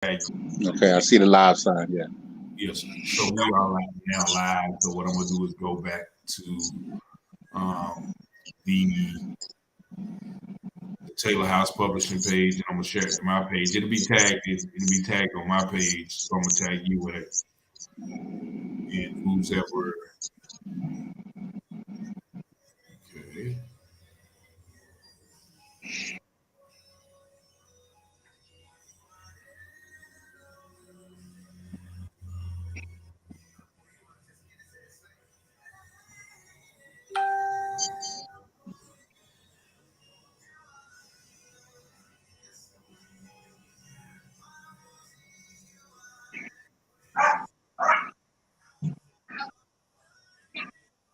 Okay, I see the live sign. Yeah. Yes. So we are now live. So what I'm gonna do is go back to the Taylor House publishing page, and I'm gonna share it to my page. It'll be tagged. It'll be tagged on my page. So I'm gonna tag you with it, and who's ever. Okay.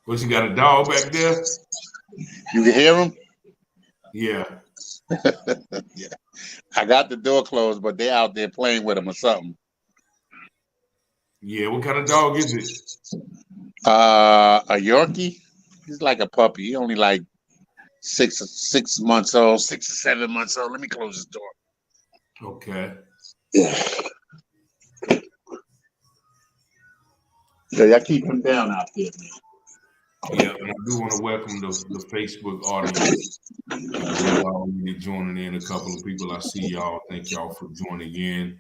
What, you got a dog back there? You can hear him? Yeah. Yeah. I got the door closed, but they're out there playing with him or something. Yeah. What kind of dog is it? A Yorkie. He's like a puppy. He only like 6 months old, 6 or 7 months old. Let me close this door. Okay. Yeah. So y'all keep him down out there, man. Yeah, and I do want to welcome the Facebook audience. Already joining in, a couple of people. I see y'all. Thank y'all for joining in.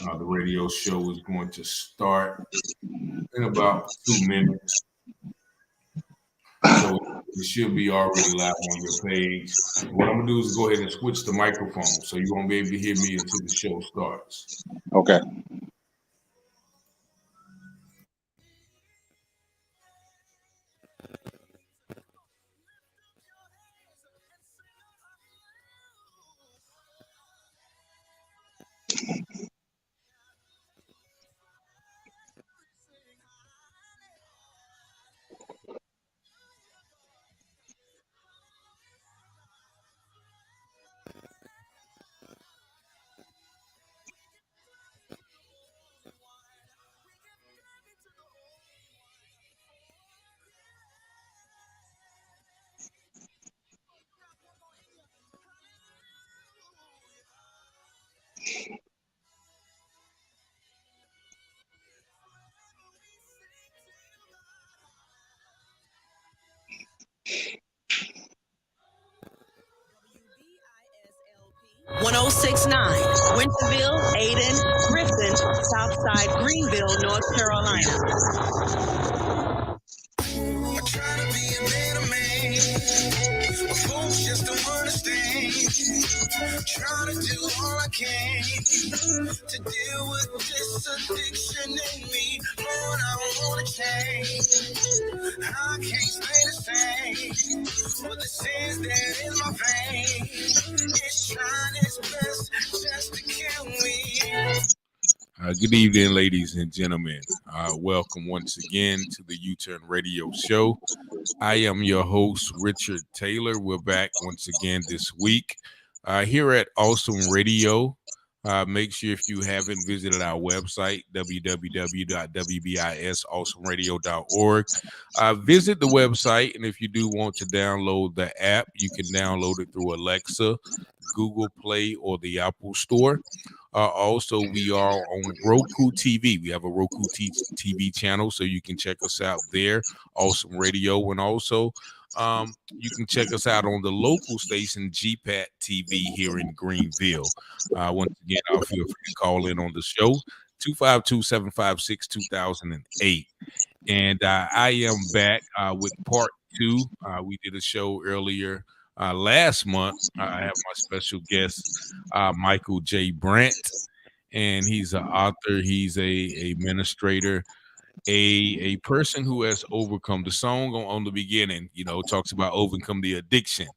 The radio show is going to start in about 2 minutes. So it should be already live on your page. What I'm gonna do is go ahead and switch the microphone, so you won't be able to hear me until the show starts. Okay. .1069 Winterville, Aden, Griffin, Southside, Greenville, North Carolina. I try to be a better man, but folks just don't understand. Try to do all I can to deal with this addiction in me. Lord, I wanna change. I can't stay the same. But the sins that in my veins, it's trying its best just to kill me. Good evening, ladies and gentlemen. Welcome once again to the UTurn Radio Show. I am your host, Richard Taylor. We're back once again this week here at Awesome Radio. Make sure if you haven't visited our website, www.wbisawesomeradio.org, visit the website. And if you do want to download the app, you can download it through Alexa, Google Play, or the Apple Store. Also, we are on Roku TV. We have a Roku TV channel, so you can check us out there, Awesome Radio. And also, you can check us out on the local station, GPAT TV here in Greenville. Once again, I'll feel free to call in on the show, 252-756-2008. And I am back with part 2. We did a show earlier last month. I have my special guest, Michael J. Brandt, and he's an author. He's a administrator, a person who has overcome. The song on the beginning, talks about overcome the addiction.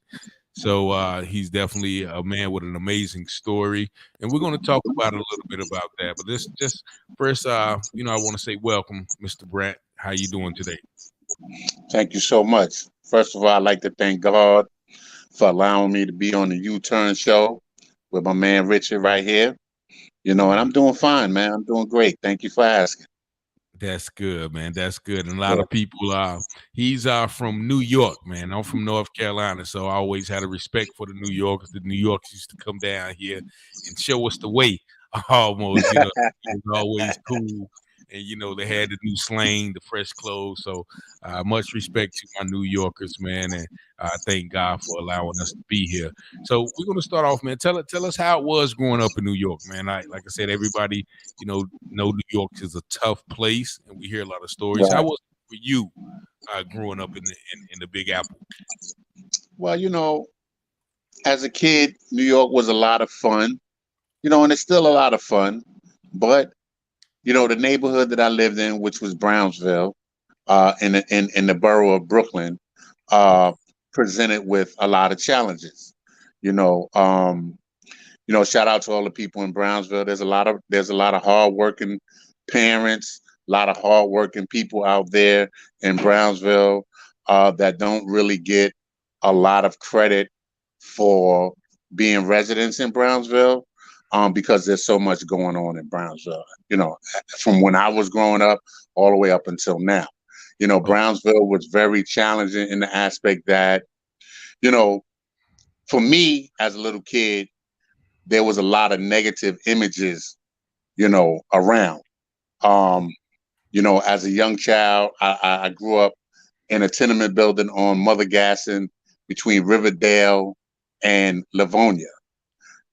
So he's definitely a man with an amazing story, and we're going to talk about a little bit about that. But this just first, I want to say welcome, Mr. Brandt. How you doing today? Thank you so much. First of all, I'd like to thank God for allowing me to be on the UTurn Show with my man Richard right here. And I'm doing fine, man. I'm doing great. Thank you for asking. That's good, man. That's good. And a lot of people, he's from New York, man. I'm from North Carolina, so I always had a respect for the New Yorkers. The New Yorkers used to come down here and show us the way. almost. You know, it was always cool. And they had the new slang, the fresh clothes. So much respect to my New Yorkers, man, and thank God for allowing us to be here. So we're gonna start off, man. Tell us how it was growing up in New York, man. Like I said, everybody know New York is a tough place, and we hear a lot of stories. Right. How was it for you growing up in the Big Apple? Well, as a kid, New York was a lot of fun, and it's still a lot of fun. But, the neighborhood that I lived in, which was Brownsville, in the borough of Brooklyn, uh, presented with a lot of challenges. You know, um, shout out to all the people in Brownsville. There's a lot of hardworking parents, a lot of hardworking people out there in Brownsville that don't really get a lot of credit for being residents in Brownsville, because there's so much going on in Brownsville. From when I was growing up all the way up until now. Brownsville was very challenging in the aspect that, you know, for me as a little kid, there was a lot of negative images, around. Um, as a young child, I grew up in a tenement building on Mother Gasson between Riverdale and Livonia.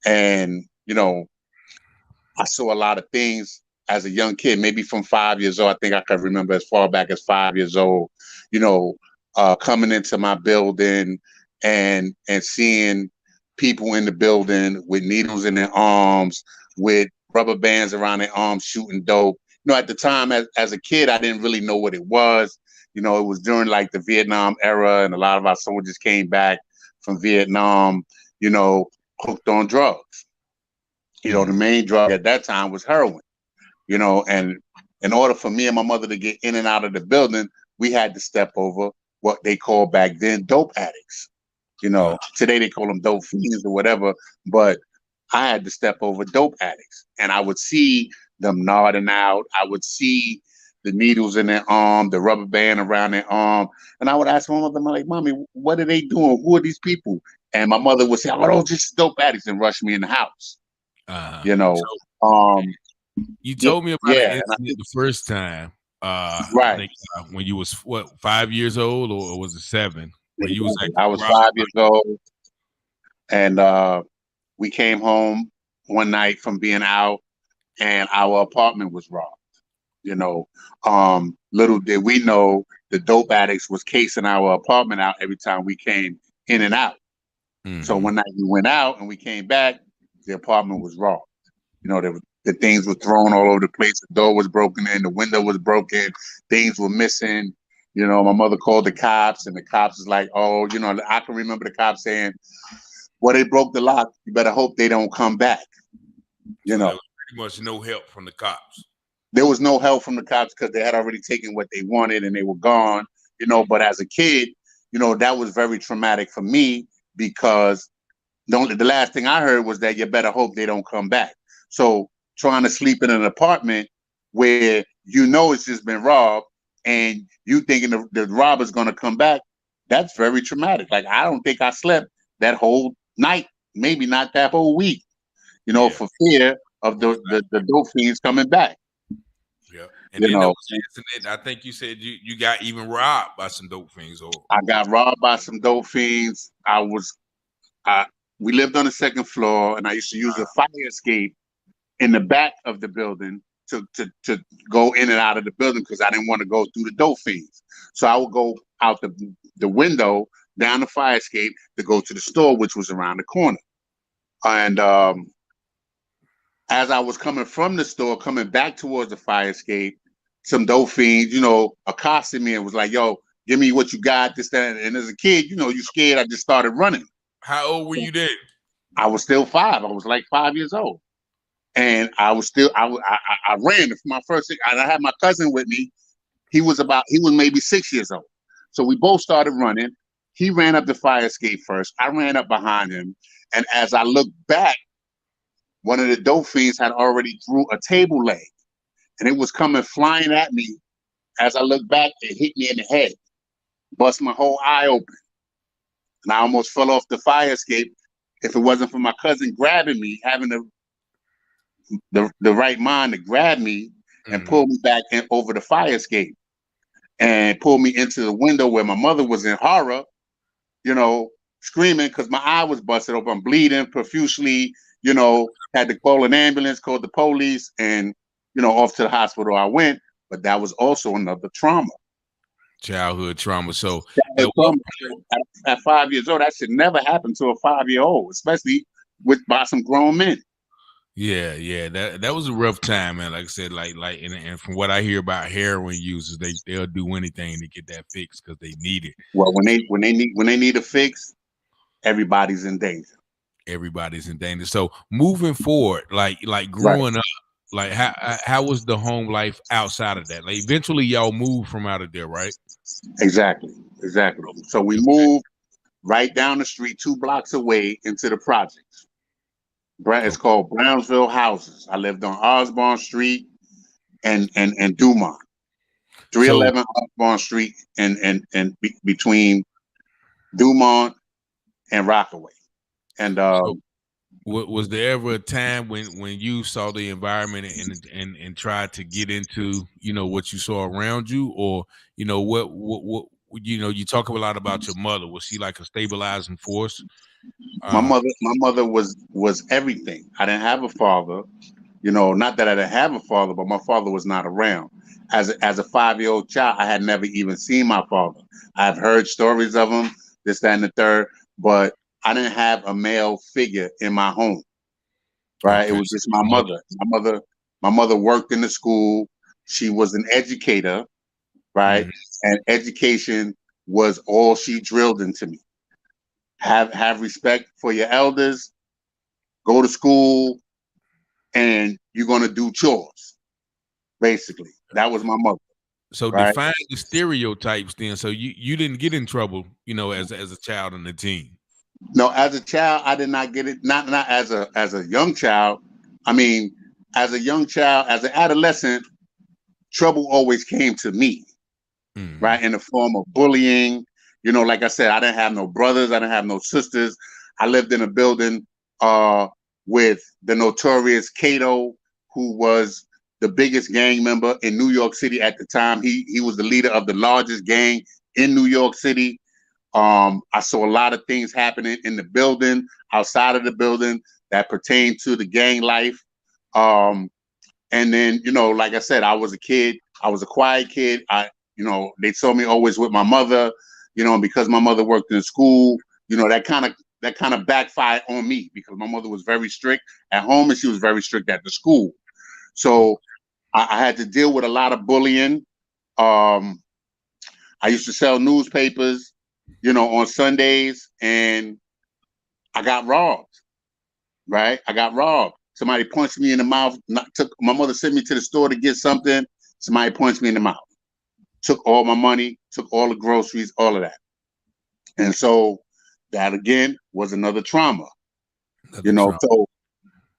And, I saw a lot of things as a young kid, maybe from 5 years old. I think I can remember as far back as 5 years old, you know, coming into my building and seeing people in the building with needles in their arms, with rubber bands around their arms, shooting dope. At the time as a kid, I didn't really know what it was. It was during like the Vietnam era, and a lot of our soldiers came back from Vietnam, hooked on drugs. The main drug at that time was heroin, and in order for me and my mother to get in and out of the building, we had to step over what they called back then dope addicts. Today they call them dope fiends or whatever, but I had to step over dope addicts, and I would see them nodding out. I would see the needles in their arm, the rubber band around their arm, and I would ask my mother, I'm like, "Mommy, what are they doing? Who are these people?" And my mother would say, "Oh, those just dope addicts," and rush me in the house. You know, So um, you told me about yeah, an incident the first time. I right. think when you was 5 years old, or was it 7? When you was I actually was robbed 5 years old, and we came home one night from being out, and our apartment was robbed. Little did we know the dope addicts was casing our apartment out every time we came in and out. So one night we went out and we came back, the apartment was robbed. The things were thrown all over the place. The door was broken in, the window was broken, things were missing. My mother called the cops, and the cops was like, "Oh, I can remember the cops saying, well, they broke the lock. You better hope they don't come back." So there was pretty much no help from the cops. There was no help from the cops because they had already taken what they wanted and they were gone. But as a kid, that was very traumatic for me, because the last thing I heard was that you better hope they don't come back. So trying to sleep in an apartment where it's just been robbed, and you thinking the robber's going to come back, that's very traumatic. Like, I don't think I slept that whole night, maybe not that whole week, for fear of the dope fiends coming back. Yeah. And then there was an incident, I think you said you got even robbed by some dope fiends. I got robbed by some dope fiends. We lived on the second floor, and I used to use a fire escape in the back of the building to go in and out of the building, because I didn't want to go through the dope fiends. So I would go out the window down the fire escape to go to the store, which was around the corner. And as I was coming from the store, coming back towards the fire escape, some dope fiends, accosted me and was like, "Yo, give me what you got, this, that." And as a kid, you scared. I just started running. How old were you then? I was still 5. I was like 5 years old. And I was still, I ran for my first, and I had my cousin with me. He was maybe 6 years old. So we both started running. He ran up the fire escape first. I ran up behind him. And as I looked back, one of the dope fiends had already threw a table leg, and it was coming flying at me. As I looked back, it hit me in the head, bust my whole eye open. And I almost fell off the fire escape if it wasn't for my cousin grabbing me, having to the right mind to grab me and pull me back in over the fire escape and pull me into the window where my mother was in horror, screaming because my eye was busted open. I'm bleeding profusely, had to call an ambulance, called the police, and, off to the hospital I went. But that was also another trauma. Childhood trauma. So at 5 years old, that should never happen to a 5-year-old, especially by some grown men. Yeah. That was a rough time, man. Like I said, and from what I hear about heroin users, they'll do anything to get that fixed because they need it. Well, when they need a fix, everybody's in danger. Everybody's in danger. So moving forward, like growing up, like how was the home life outside of that? Like eventually y'all moved from out of there, right? Exactly. So we moved right down the street, 2 blocks away into the projects. It's called Brownsville Houses. I lived on Osborne Street and Dumont. 311 Osborne Street and between Dumont and Rockaway. And was there ever a time when you saw the environment and tried to get into what you saw around you, or what you talk a lot about your mother? Was she like a stabilizing force? My mother was everything. I didn't have a father, not that I didn't have a father, but my father was not around. As a 5-year-old child, I had never even seen my father. I've heard stories of him, this, that, and the third, but I didn't have a male figure in my home. Right? Okay. It was just my mother. My mother worked in the school. She was an educator, right? Mm-hmm. And education was all she drilled into me. Have respect for your elders, go to school, and you're gonna do chores. Basically, that was my mother. So right? Define the stereotypes then. So you didn't get in trouble, as a child and a teen. No, as a child, I did not get it. Not as a young child. I mean, as a young child, as an adolescent, trouble always came to me, right? In the form of bullying. Like I said, I didn't have no brothers. I didn't have no sisters. I lived in a building with the notorious Cato, who was the biggest gang member in New York City at the time. He was the leader of the largest gang in New York City. I saw a lot of things happening in the building, outside of the building, that pertained to the gang life. And then, like I said, I was a kid. I was a quiet kid. They saw me always with my mother. And because my mother worked in school, that kind of backfired on me because my mother was very strict at home and she was very strict at the school. So I had to deal with a lot of bullying. I used to sell newspapers, on Sundays, and I got robbed, right? I got robbed. Somebody punched me in the mouth. My mother sent me to the store to get something. Somebody punched me in the mouth. Took all my money, took all the groceries, all of that. And so that again was another trauma.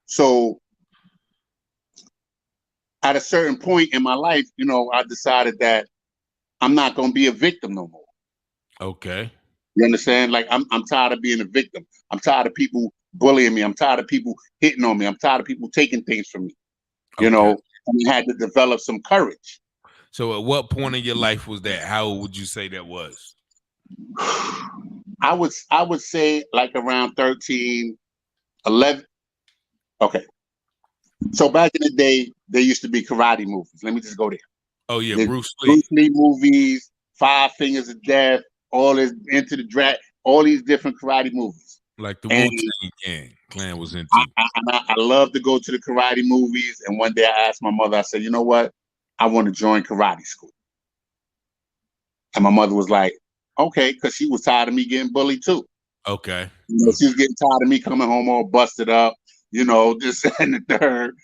So at a certain point in my life, I decided that I'm not going to be a victim no more. Okay. You understand? Like I'm tired of being a victim. I'm tired of people bullying me. I'm tired of people hitting on me. I'm tired of people taking things from me. And I had to develop some courage. So at what point in your life was that? How old would you say that was? I would say like around 13, 11. Okay. So back in the day, there used to be karate movies. Let me just go there. Oh yeah, Bruce Lee movies, 5 Fingers of Death, all this Into the Dragon, all these different karate movies. Like the Wu-Tang Clan was into. I love to go to the karate movies. And one day I asked my mother, I said, you know what? I want to join karate school. And my mother was like, okay, because she was tired of me getting bullied too. Okay. She was getting tired of me coming home all busted up, this and the third,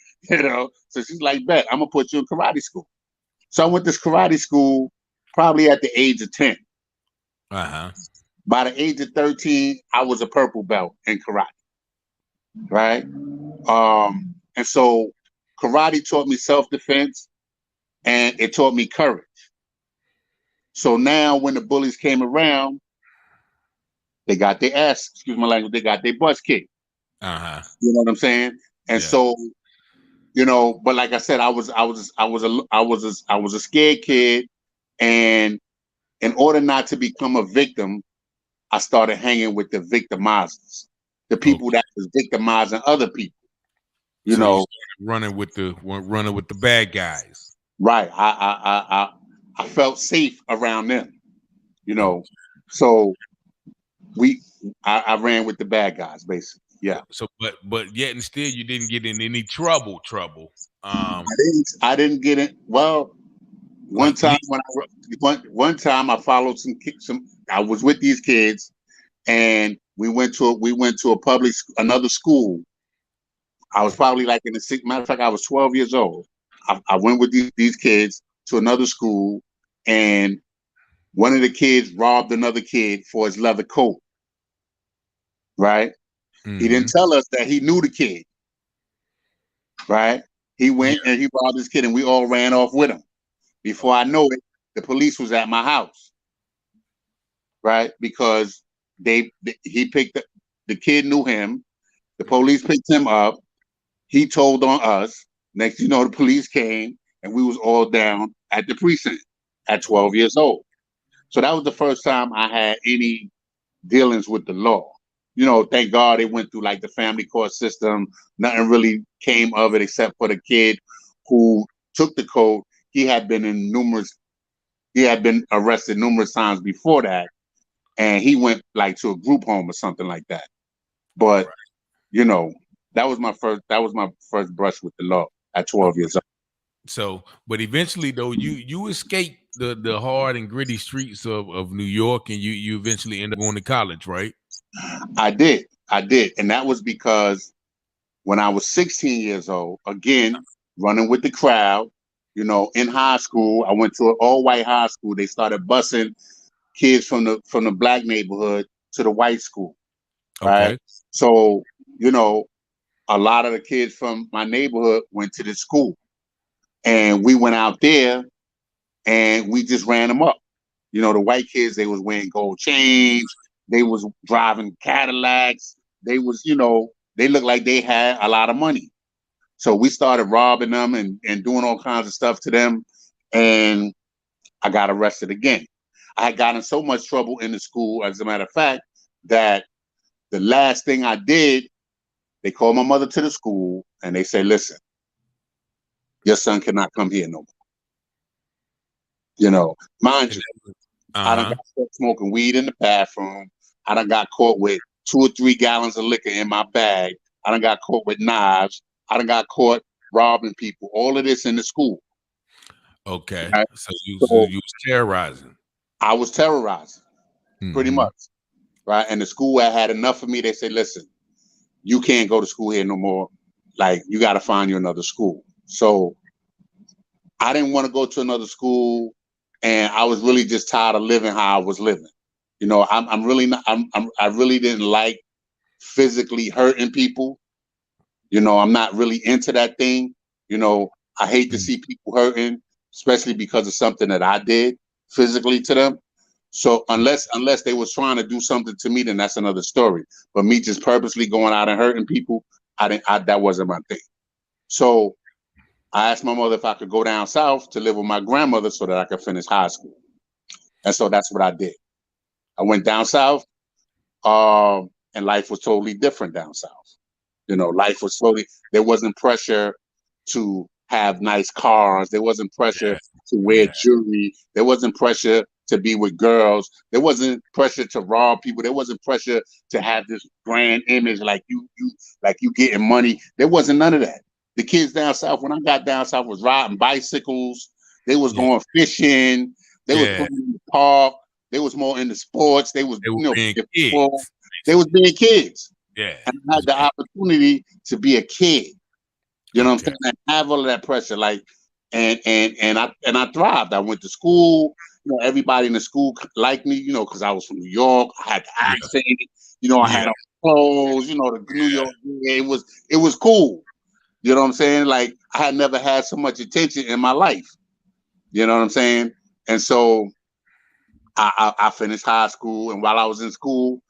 So she's like, bet, I'm going to put you in karate school. So I went to karate school probably at the age of 10. Uh-huh. By the age of 13, I was a purple belt in karate. Right? And so karate taught me self-defense and it taught me courage. So now when the bullies came around, they got their ass, excuse my language, they got their butts kicked. Uh-huh. You know what I'm saying? And so you know. But like I said, I was a scared kid, and in order not to become a victim, I started hanging with the victimizers, the people Okay. that was victimizing other people. You So you know, started running with the bad guys. right? I felt safe around them. You Oh, know, so we I ran with the bad guys basically. Yeah. so but yet and still you didn't get in any trouble. I didn't get it. Well, one Like time when one time I followed some I was with these kids and we went to a another school. I was probably like in the sixth. Matter of fact, I was 12 years old. I went with these kids to another school, and one of the kids robbed another kid for his leather coat. Right? He mm-hmm. didn't tell us that he knew the kid. Right? He went and he robbed this kid, and we all ran off with him. Before I know it, the police was at my house. Right? Because he picked the kid knew him. The police picked him up. He told on us. Next, you know, the police came, and we was all down at the precinct at 12 years old. So that was the first time I had any dealings with the law. You know, thank God it went through like the family court system. Nothing really came of it except for the kid who took the code. He had been arrested numerous times before that, and he went like to a group home or something like that. But you know, that was my first brush with the law at 12 years old. So, but eventually though, you escaped the hard and gritty streets of New York, and you eventually end up going to college, right? I did. And that was because when I was 16 years old, again, running with the crowd, you know, in high school, I went to an all-white high school. They started busing kids from the black neighborhood to the white school. Right. Okay. So, you know, a lot of the kids from my neighborhood went to the school. And we went out there and we just ran them up. You know, the white kids, they was wearing gold chains. They was driving Cadillacs. They was, you know, they looked like they had a lot of money. So we started robbing them and doing all kinds of stuff to them. And I got arrested again. I had gotten so much trouble in the school, as a matter of fact, that the last thing I did, they called my mother to the school and they said, listen, your son cannot come here no more. You know, mind you, I done got caught smoking weed in the bathroom. I done got caught with 2 or 3 gallons of liquor in my bag. I done got caught with knives. I done got caught robbing people. All of this in the school. Okay. Right? So you was terrorizing. I was terrorizing, pretty much. Right. And the school had enough of me. They said, listen, you can't go to school here no more. Like, you got to find you another school. So I didn't want to go to another school. And I was really just tired of living how I was living. You know, I really didn't like physically hurting people. You know, I'm not really into that thing. You know, I hate to see people hurting, especially because of something that I did physically to them. So unless they was trying to do something to me, then that's another story. But me just purposely going out and hurting people, that wasn't my thing. So I asked my mother if I could go down south to live with my grandmother so that I could finish high school. And so that's what I did. I went down south, and life was totally different down south. You know, there wasn't pressure to have nice cars. There wasn't pressure to wear jewelry. There wasn't pressure to be with girls. There wasn't pressure to rob people. There wasn't pressure to have this grand image like you getting money. There wasn't none of that. The kids down south, when I got down south, was riding bicycles. They was going fishing. They was playing in the park. They was more into sports. They was being kids. They was being kids. Yeah. And I had the opportunity to be a kid. You know what I'm saying? And have all of that pressure. Like, and I thrived. I went to school. You know, everybody in the school liked me, you know, because I was from New York. I had the accent, you know, I had on clothes, you know, the New York. It was cool. You know what I'm saying? Like, I had never had so much attention in my life. You know what I'm saying? And so I finished high school, and while I was in school,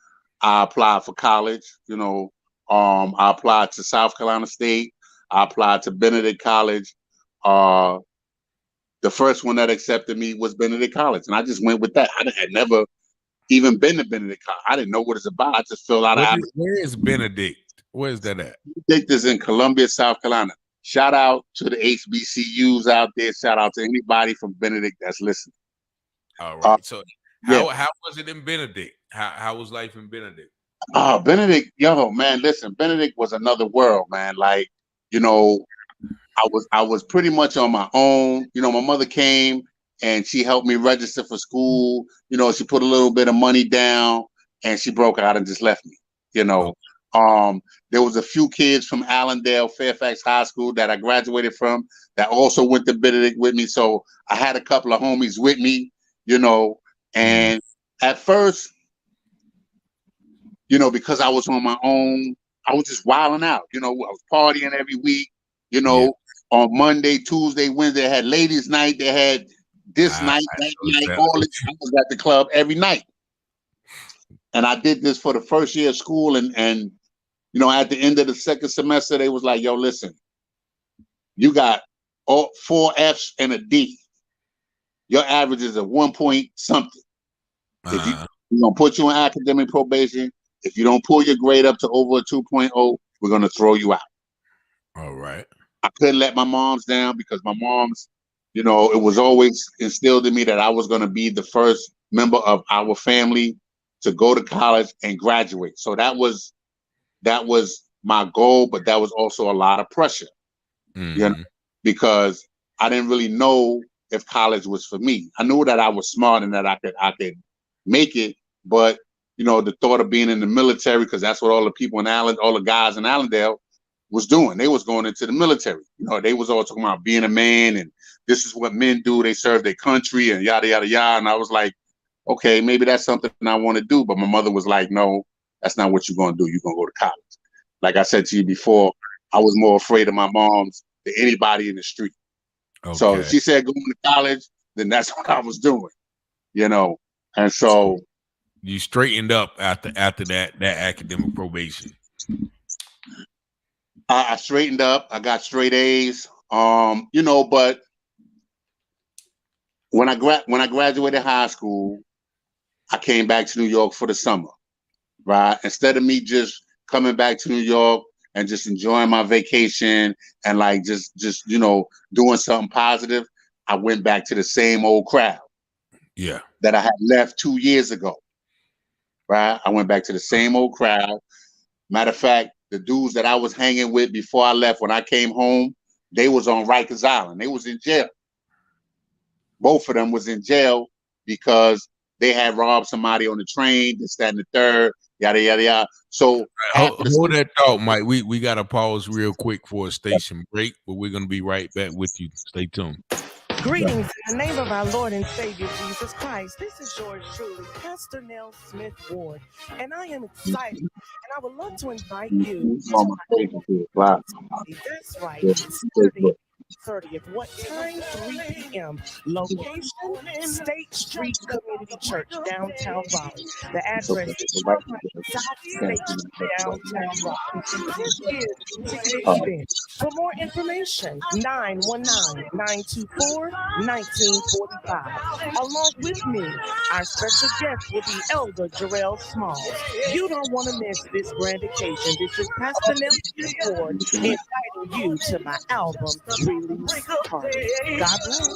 I applied for college. You know, I applied to South Carolina State. I applied to Benedict College. The first one that accepted me was Benedict College, and I just went with that. I had never even been to Benedict College. I didn't know what it's about. I just filled out an Where is Benedict? Where's that at? Benedict is in Columbia, South Carolina. Shout out to the HBCUs out there. Shout out to anybody from Benedict that's listening. All right. So how was it in Benedict? How was life in Benedict? Benedict, yo, man, listen, Benedict was another world, man. Like, you know, I was pretty much on my own. You know, my mother came and she helped me register for school. You know, she put a little bit of money down and she broke out and just left me. You know, there was a few kids from Allendale, Fairfax High School that I graduated from that also went to Benedict with me. So I had a couple of homies with me, you know, and at first, you know, because I was on my own, I was just wilding out. You know, I was partying every week. You know, on Monday, Tuesday, Wednesday, they had ladies' night. They had this night, that night, all this. I was at the club every night. And I did this for the first year of school. And you know, at the end of the second semester, they was like, yo, listen, you got all 4 Fs and a D. Your average is a 1 point something. If we're going to put you on academic probation. If you don't pull your grade up to over a 2.0, we're going to throw you out. All right. I couldn't let my moms down because my moms, you know, it was always instilled in me that I was going to be the first member of our family to go to college and graduate. So that was my goal, but that was also a lot of pressure, you know, because I didn't really know if college was for me. I knew that I was smart and that I could make it, but you know, the thought of being in the military, because that's what all the people in all the guys in Allendale was doing. They was going into the military. You know, they was all talking about being a man and this is what men do. They serve their country and yada, yada, yada. And I was like, okay, maybe that's something I want to do. But my mother was like, no, that's not what you're going to do. You're going to go to college. Like I said to you before, I was more afraid of my moms than anybody in the street. Okay. So if she said going to college, then that's what I was doing, you know. And so you straightened up after that academic probation. I straightened up. I got straight A's. You know, but when I graduated high school, I came back to New York for the summer, right? Instead of me just coming back to New York and just enjoying my vacation and like just you know doing something positive, I went back to the same old crowd. Yeah. That I had left 2 years ago. Right? I went back to the same old crowd. Matter of fact, the dudes that I was hanging with before I left, when I came home, they was on Rikers Island. They was in jail. Both of them was in jail because they had robbed somebody on the train, this, that, and the third, yada, yada, yada. So hold that thought, Mike. We got to pause real quick for a station break, but we're going to be right back with you. Stay tuned. Greetings in the name of our Lord and Savior Jesus Christ. This is yours truly, Pastor Nell Smith Ward, and I am excited, and I would love to invite you. That's right. It's 30th. What time? 3 p.m. Location, State Street Community Church, downtown Raleigh. The address is South State Street, downtown Raleigh. This is the event. For more information, 919-924-1945. Along with me, our special guest will be Elder Jarrell Smalls. You don't want to miss this grand occasion. This is Pastor Nell Smith Ward inviting you to my album release party. God bless.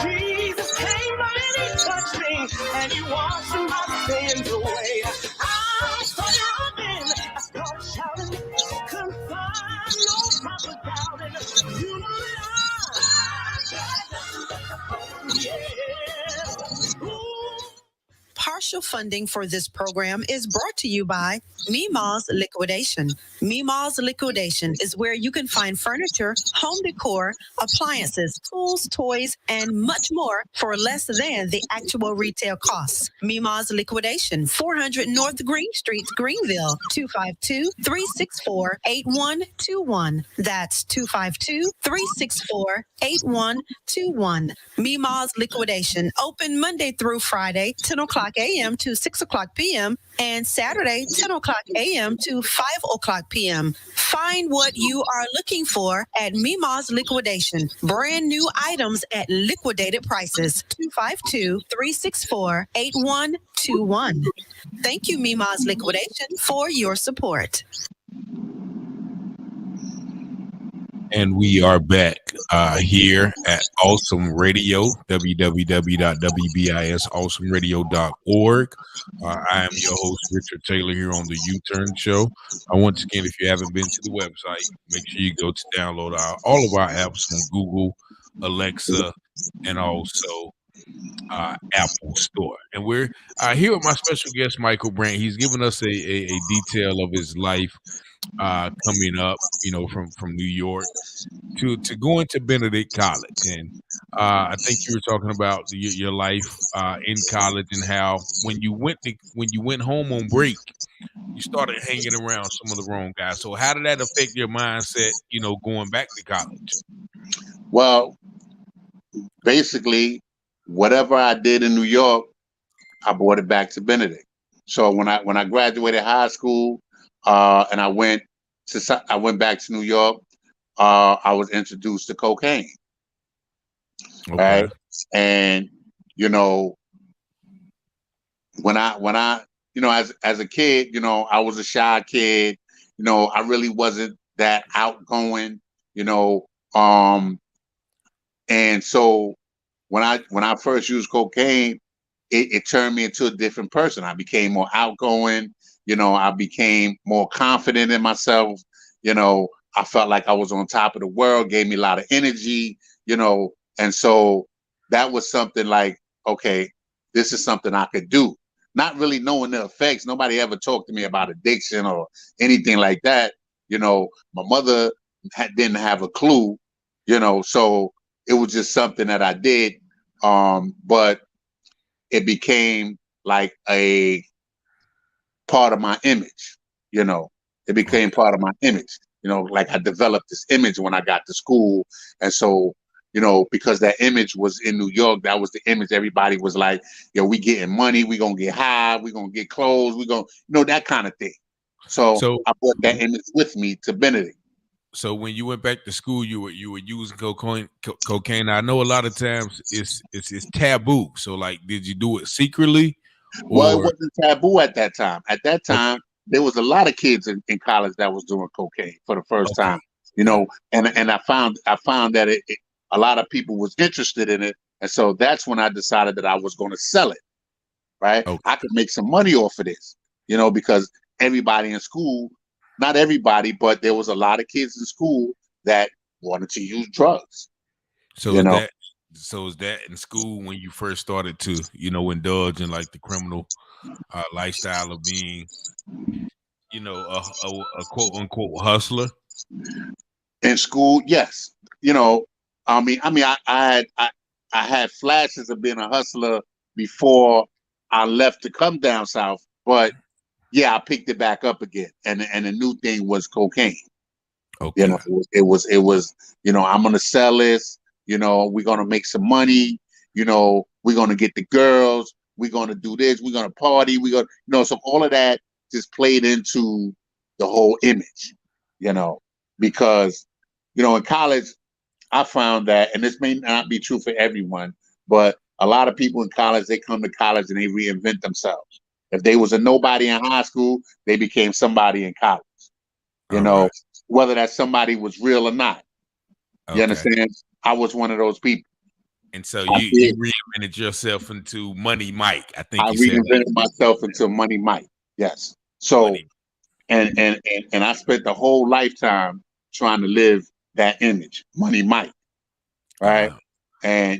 Jesus came and he touched me and he washed my sins away. I'm so loving, I started shouting, couldn't find no proper doubting. You know Partial funding for this program is brought to you by Meemaw's Liquidation. Meemaw's Liquidation is where you can find furniture, home decor, appliances, tools, toys, and much more for less than the actual retail costs. Meemaw's Liquidation, 400 North Green Street, Greenville, 252-364-8121. That's 252-364-8121. Meemaw's Liquidation, open Monday through Friday, 10 o'clock a.m. to 6 o'clock p.m., and Saturday, 10 o'clock a.m. to 5 o'clock p.m. Find what you are looking for at Mima's Liquidation. Brand new items at liquidated prices. 252-364-8121. Thank you, Mima's Liquidation, for your support. And we are back here at Awesome Radio, www.wbisawesomeradio.org. I am your host, Richard Taylor, here on the UTurn Show. Once again, if you haven't been to the website, make sure you go to download all of our apps from Google, Alexa, and also Apple Store. And we're here with my special guest, Michael Brandt. He's given us a detail of his life coming up, from New York to going to Benedict College. And I think you were talking about your life in college and how when you went home on break, you started hanging around some of the wrong guys. So how did that affect your mindset, going back to college? Well, basically, whatever I did in New York, I brought it back to Benedict. So when I graduated high school, and I went back to New York, I was introduced to cocaine. Okay. Right? And when I as a kid, I was a shy kid. I really wasn't that outgoing. And so when I first used cocaine, it turned me into a different person. I became more outgoing. I became more confident in myself. I felt like I was on top of the world, gave me a lot of energy, and so that was something like, okay, this is something I could do. Not really knowing the effects. Nobody ever talked to me about addiction or anything like that. My mother didn't have a clue, so it was just something that I did. But it became like a part of my image, it became part of my image, like I developed this image when I got to school. And so, because that image was in New York, that was the image. Everybody was like, we getting money, we gonna get high, we gonna get clothes, we gonna, that kind of thing. So I brought that image with me to Benedict. So when you went back to school, you were using cocaine. I know a lot of times it's taboo. So like, did you do it secretly? Well, it wasn't taboo at that time. At that time, there was a lot of kids in college that was doing cocaine for the first time. And I found that a lot of people was interested in it, and so that's when I decided that I was going to sell it. Right, I could make some money off of this, because everybody in school. Not everybody, but there was a lot of kids in school that wanted to use drugs. So is that in school when you first started to, indulge in like the criminal lifestyle of being, a quote unquote hustler? In school, yes. I had flashes of being a hustler before I left to come down south, but yeah, I picked it back up again, and the new thing was cocaine. Okay. It was I'm gonna sell this. We're gonna make some money. We're gonna get the girls. We're gonna do this. We're gonna party. We're gonna, so all of that just played into the whole image. Because in college, I found that, and this may not be true for everyone, but a lot of people in college, they come to college and they reinvent themselves. If they was a nobody in high school, they became somebody in college. Right. Whether that somebody was real or not. You understand? I was one of those people. And so you reinvented yourself into Money Mike. I think I reinvented myself into Money Mike. Yes. So, and I spent the whole lifetime trying to live that image, Money Mike. Right. And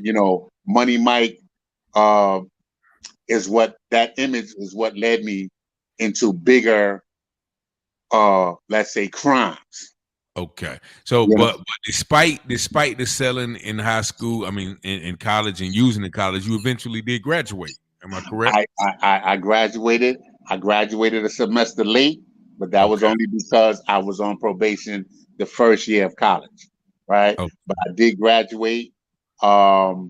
Money Mike, is what that image is what led me into bigger, let's say, crimes. Okay. So, but despite the selling in high school, in college and using in college, you eventually did graduate. Am I correct? I graduated. I graduated a semester late, but that was only because I was on probation the first year of college. Right. But I did graduate. I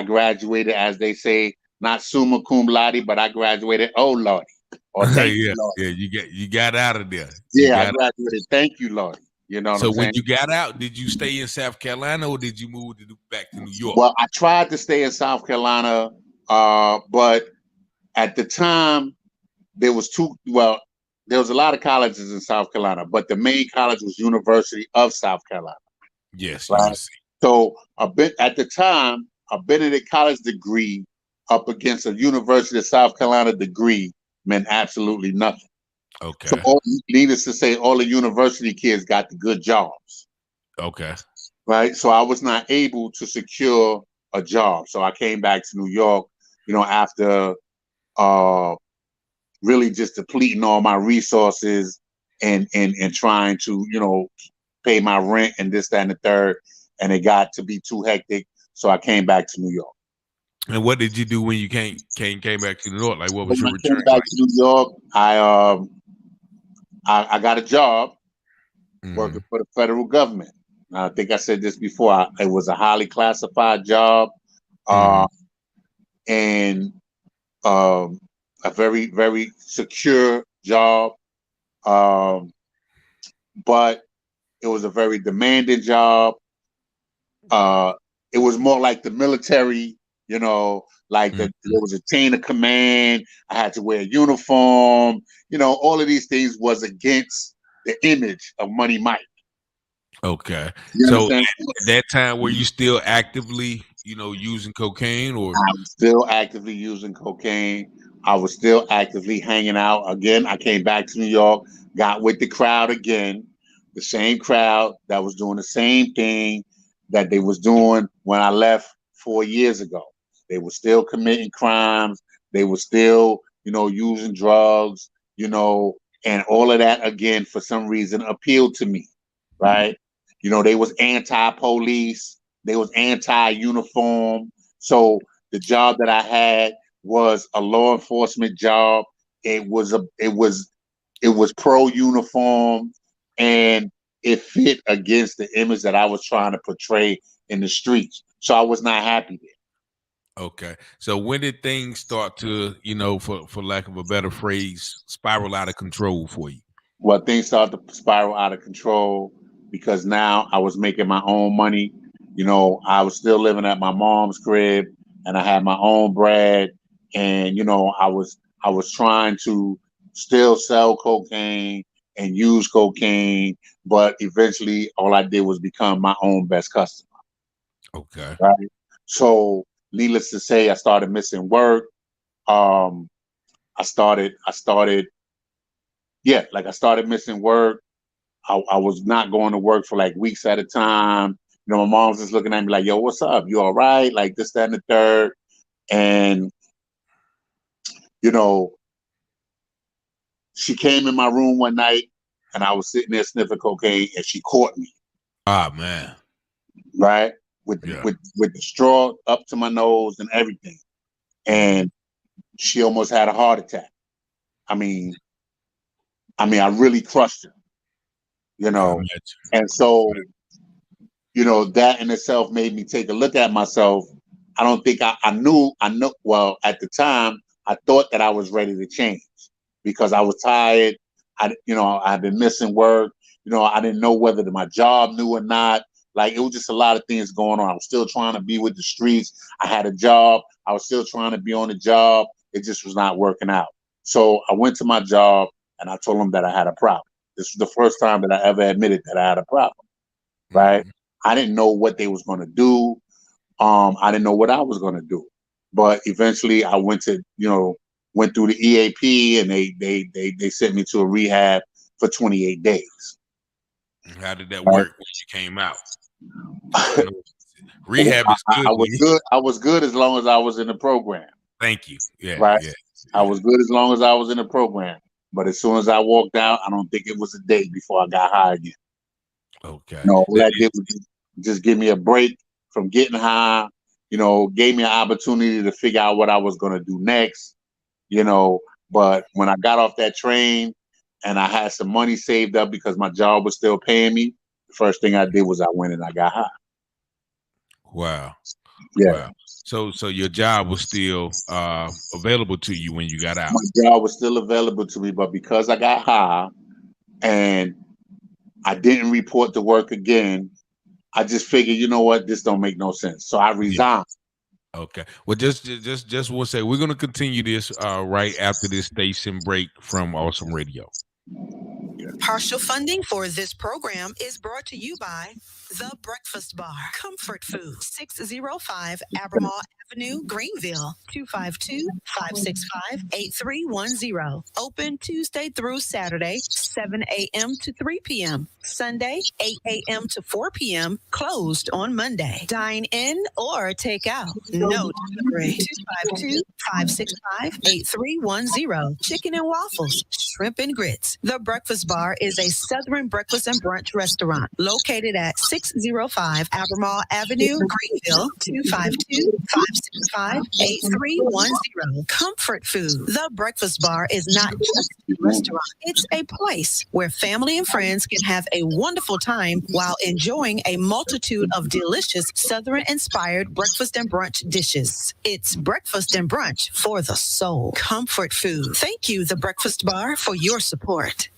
graduated, as they say, not summa cum laude, but I graduated. Oh Lordy, or thank you, Yeah, Lordy. yeah, you got out of there. Yeah, I graduated. Thank you, Lordy. You know what So I'm saying? when you got out, did you stay in South Carolina or did you move back to New York? Well, I tried to stay in South Carolina, but at the time there was there was a lot of colleges in South Carolina, but the main college was University of South Carolina. Yes, right? UNC. So at the time, a Benedict College degree up against a University of South Carolina degree meant absolutely nothing. Okay. So needless to say, all the university kids got the good jobs. Okay. Right. So I was not able to secure a job. So I came back to New York, after really just depleting all my resources and trying to, pay my rent and this, that, and the third. And it got to be too hectic. So I came back to New York. And what did you do when you came back to New York? Like, what was your When I return came back like? to New York, I got a job working for the federal government. I think I said this before. It was a highly classified job, and a very, very secure job. But it was a very demanding job. It was more like the military, like there was a chain of command. I had to wear a uniform. All of these things was against the image of Money Mike. Okay. You So understand? at that time, were you still actively, using cocaine or? I was still actively using cocaine. I was still actively hanging out. Again, I came back to New York, got with the crowd again, the same crowd that was doing the same thing that they was doing when I left 4 years ago. They were still committing crimes. They were still, using drugs, and all of that again for some reason appealed to me, right? They was anti-police. They was anti-uniform. So the job that I had was a law enforcement job. It was pro uniform, and it fit against the image that I was trying to portray in the streets. So I was not happy there. Okay. So when did things start to, for lack of a better phrase, spiral out of control for you? Well, things started to spiral out of control because now I was making my own money. I was still living at my mom's crib, and I had my own bread, and I was trying to still sell cocaine and use cocaine, but eventually all I did was become my own best customer. Okay. Right. So needless to say, I started missing work. I started missing work. I was not going to work for like weeks at a time. My mom was just looking at me like, yo, what's up? You all right? Like this, that, and the third. And, she came in my room one night and I was sitting there sniffing cocaine and she caught me. Ah, man. Right? With the straw up to my nose and everything. And she almost had a heart attack. I mean, I really crushed her, and so, that in itself made me take a look at myself. I don't think I knew, well, at the time, I thought that I was ready to change because I was tired. I've been missing work. I didn't know whether my job knew or not. Like, it was just a lot of things going on. I was still trying to be with the streets. I had a job. I was still trying to be on the job. It just was not working out. So I went to my job and I told them that I had a problem. This was the first time that I ever admitted that I had a problem, right? I didn't know what they was going to do. I didn't know what I was going to do. But eventually I went through the EAP and they sent me to a rehab for 28 days. How did that work when you came out? Rehab is good. I was good as long as I was in the program. Thank you. Yeah. Right. Yeah. I was good as long as I was in the program. But as soon as I walked out, I don't think it was a day before I got high again. Okay. All that did was just give me a break from getting high, gave me an opportunity to figure out what I was going to do next, but when I got off that train and I had some money saved up because my job was still paying me, the first thing I did was I went and I got high. Wow. Yeah. Wow. So your job was still available to you when you got out. My job was still available to me, but because I got high and I didn't report to work again, I just figured, you know what, this don't make no sense. So I resigned. Okay. Well, just want to say we're going to continue this right after this station break from Awesome Radio. Partial funding for this program is brought to you by The Breakfast Bar, Comfort Food, 605 Albemarle Avenue, Greenville, 252-565-8310. Open Tuesday through Saturday, 7 a.m. to 3 p.m. Sunday, 8 a.m. to 4 p.m. Closed on Monday. Dine in or take out. No delivery. 252-565-8310. Chicken and waffles, shrimp and grits. The Breakfast Bar is a Southern breakfast and brunch restaurant located at 605 Albemarle Avenue, Greenville, 252-565-8310. Comfort Food. The Breakfast Bar is not just a restaurant. It's a place where family and friends can have a wonderful time while enjoying a multitude of delicious Southern-inspired breakfast and brunch dishes. It's breakfast and brunch for the soul. Comfort Food. Thank you, The Breakfast Bar, for your support.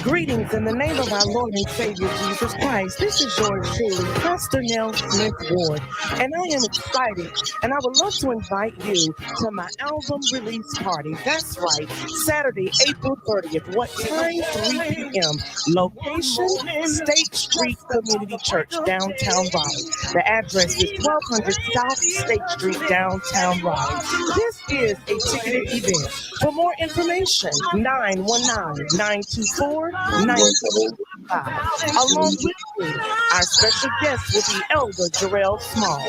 Greetings in the name of our Lord and Savior Jesus Christ. This is yours truly, Pastor Nell Smith Ward, and I am excited, and I would love to invite you to my album release party. That's right, Saturday, April 30th. What time? 3 p.m. Location, State Street Community Church, downtown Raleigh. The address is 1200 South State Street, downtown Raleigh. This is a ticketed event. For more information, 919-924-9255. Along with me, our special guest will be Elder Jarrell Small.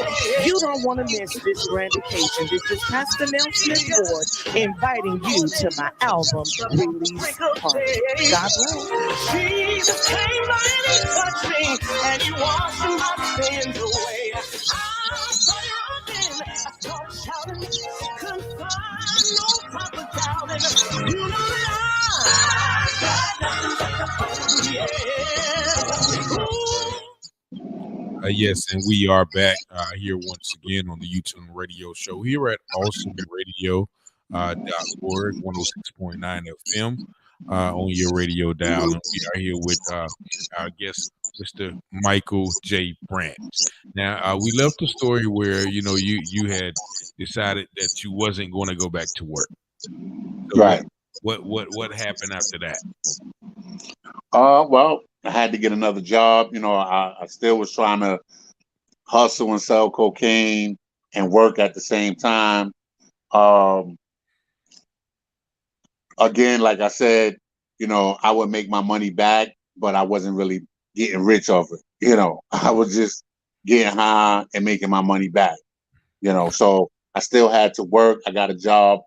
You don't want to miss this grand occasion. This is Pastor Nell Smith Ward inviting you to my album release party. God bless. Jesus came by and he touched me, and he washed my sins away. I'm running, I started shouting, couldn't find no proper doubting. You know that Yes, and we are back here once again on the UTurn Radio Show here at awesomeradio.org, 106.9 FM on your radio dial. And we are here with our guest, Mr. Michael J. Branch. Now, we left the story where, you had decided that you wasn't going to go back to work. So Right. What happened after that? Well, I had to get another job. I still was trying to hustle and sell cocaine and work at the same time. Again, like I said, I would make my money back, but I wasn't really getting rich off it. I was just getting high and making my money back. So I still had to work. I got a job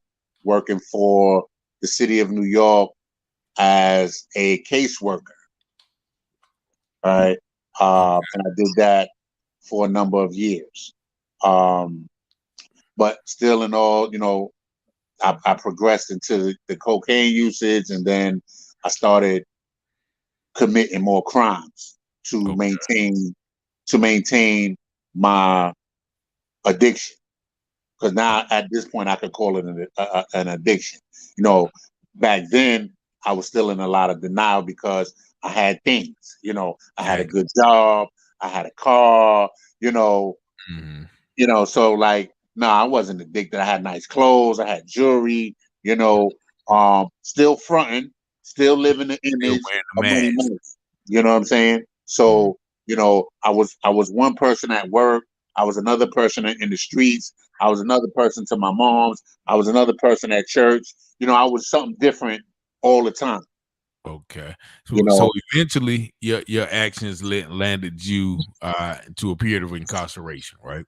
working for the city of New York as a caseworker. All right. And I did that for a number of years. But still in all, I progressed into the cocaine usage, and then I started committing more crimes to maintain my addiction. Because now at this point I could call it an addiction. Back then I was still in a lot of denial because I had things. I had a good job, I had a car. So like, no, I wasn't addicted. I had nice clothes, I had jewelry. Still fronting, still living the image of money. You know what I'm saying? So I was one person at work. I was another person in the streets. I was another person to my mom's. I was another person at church. I was something different all the time. Okay. So eventually your actions landed you to a period of incarceration, right?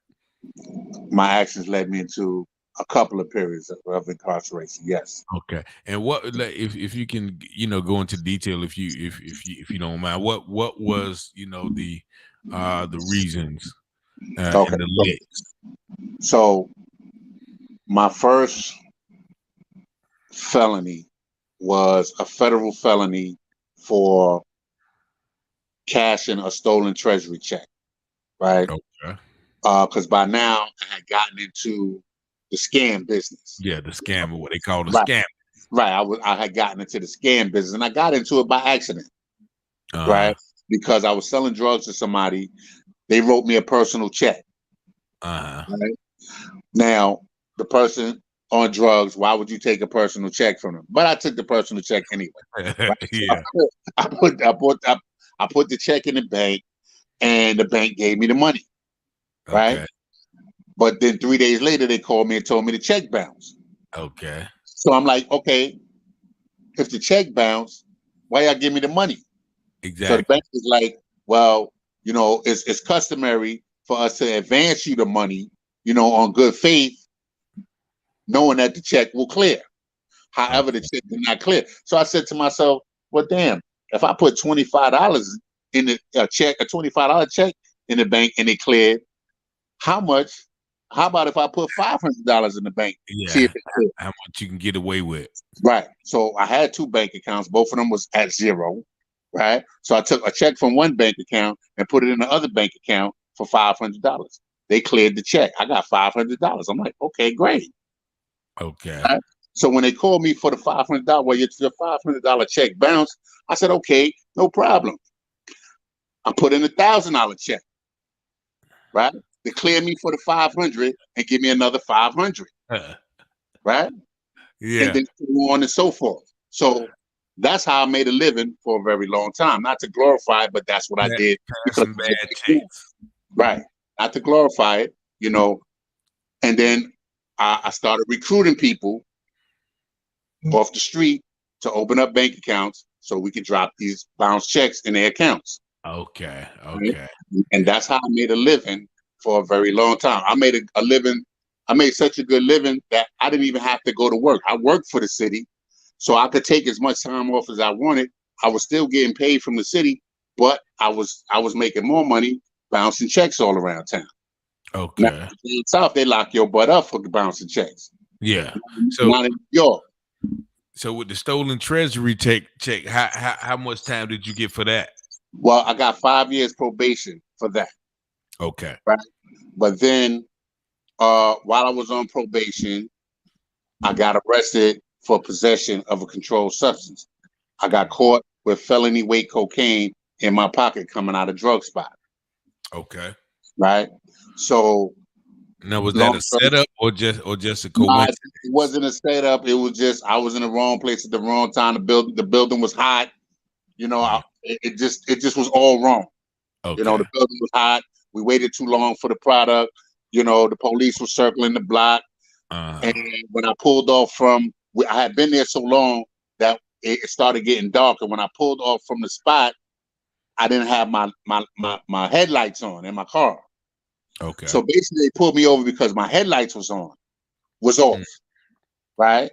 My actions led me into a couple of periods of incarceration. Yes. Okay. And what, if you can, go into detail, if you don't mind, what was, the reasons and the legs? So my first felony was a federal felony for cashing a stolen treasury check. right? Okay. Because by now I had gotten into the scam business. Yeah, the scammer, what they call the Right. scam. Right. I had gotten into the scam business, and I got into it by accident, right? Because I was selling drugs to somebody. They wrote me a personal check. Right? Now, the person on drugs, why would you take a personal check from them? But I took the personal check anyway. Right? Yeah. So I put the check in the bank, and the bank gave me the money. Right. Okay. But then 3 days later, they called me and told me the check bounced. Okay. So I'm like, okay, if the check bounced, why y'all give me the money? Exactly. So the bank is like, well, you know, it's customary for us to advance you the money, you know, on good faith, knowing that the check will clear. However, the check did not clear. So I said to myself, well, damn, if I put $25 in a check, a $25 check in the bank and it cleared, how about if I put $500 in the bank? Yeah. See if it cleared. How much you can get away with. Right. So I had 2 bank accounts. Both of them was at 0. Right. So I took a check from one bank account and put it in the other bank account for $500. They cleared the check. I got $500. I'm like, okay, great. Okay. Right? So when they called me for the $500, well, your $500 check bounced. I said, okay, no problem. I put in $1,000 check. Right. They clear me for the 500 and give me another 500. Right. Yeah. And then so on and so forth. So that's how I made a living for a very long time. Not to glorify it, but that's what I did. Some bad checks. Right. Not to glorify it, you know. And then I started recruiting people off the street to open up bank accounts so we could drop these bounce checks in their accounts. Okay. Right? And that's how I made a living for a very long time. I made a living. I made such a good living that I didn't even have to go to work. I worked for the city, so I could take as much time off as I wanted. I was still getting paid from the city, but I was making more money bouncing checks all around town. Okay. Now, in the South, they lock your butt up for bouncing checks. Yeah. So not in New York. So with the stolen treasury check, how much time did you get for that? Well, I got 5 years probation for that. Okay. Right. But then while I was on probation, I got arrested for possession of a controlled substance. I got caught with felony weight cocaine in my pocket coming out of drug spot. Okay. Right. So now was that a setup or just a coincidence? It wasn't a setup. It was just I was in the wrong place at the wrong time. The building was hot. You know, it just was all wrong. Okay. You know, the building was hot. We waited too long for the product. You know, the police were circling the block. And when I pulled off I had been there so long that it started getting dark. And when I pulled off from the spot, I didn't have my headlights on in my car. Okay. So basically, they pulled me over because my headlights was off. Right.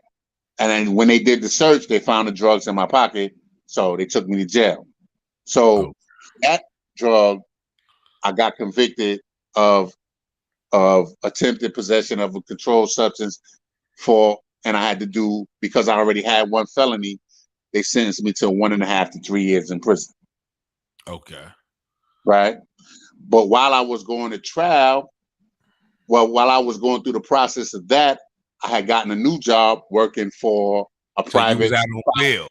And then when they did the search, they found the drugs in my pocket. So they took me to jail. So that drug, I got convicted of attempted possession of a controlled substance and I had to do, because I already had one felony, they sentenced me to 1.5 to 3 years in prison. Okay. Right. But while I was going to trial, while I was going through the process of that, I had gotten a new job working for a private. You was out on bail.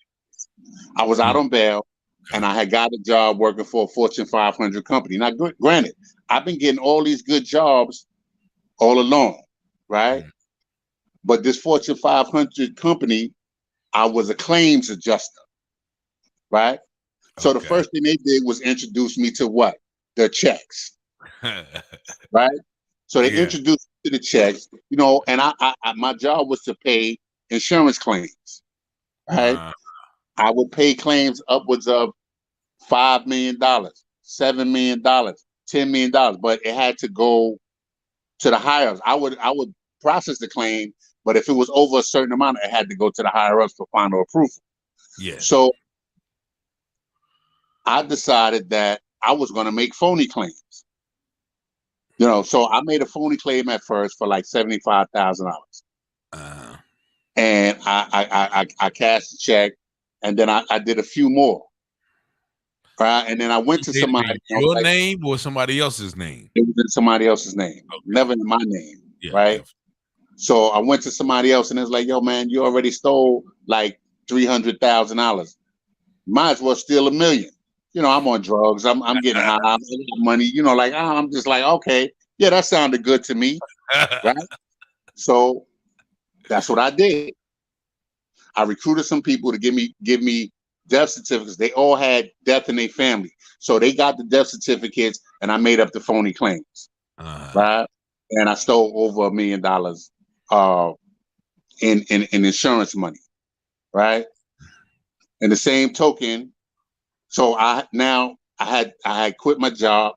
I was out on bail, and I had got a job working for a Fortune 500 company. Now, granted, I've been getting all these good jobs all along, right? But this Fortune 500 company, I was a claims adjuster, right? So the first thing they did was introduce me to what? Their checks, right? So they introduced me to the checks, you know, and I my job was to pay insurance claims, right? I would pay claims upwards of $5 million, $7 million, $10 million, but it had to go to the higher ups. I would process the claim, but if it was over a certain amount, it had to go to the higher ups for final approval. Yeah. So I decided that I was going to make phony claims. You know, so I made a phony claim at first for like $75,000, and I cashed the check, and then I did a few more. Right, and then I went to Did it somebody. in your name or somebody else's name? It was in somebody else's name, never in my name. Yeah, right. definitely. So I went to somebody else, and it's like, yo, man, you already stole like $300,000. Might as well steal $1 million. You know, I'm on drugs. I'm getting high. I'm getting money. You know, like I'm just like, okay, yeah, that sounded good to me, right? So that's what I did. I recruited some people to give me death certificates. They all had death in their family, so they got the death certificates, and I made up the phony claims, right? And I stole over $1 million in insurance money, right? In the same token, so I had quit my job.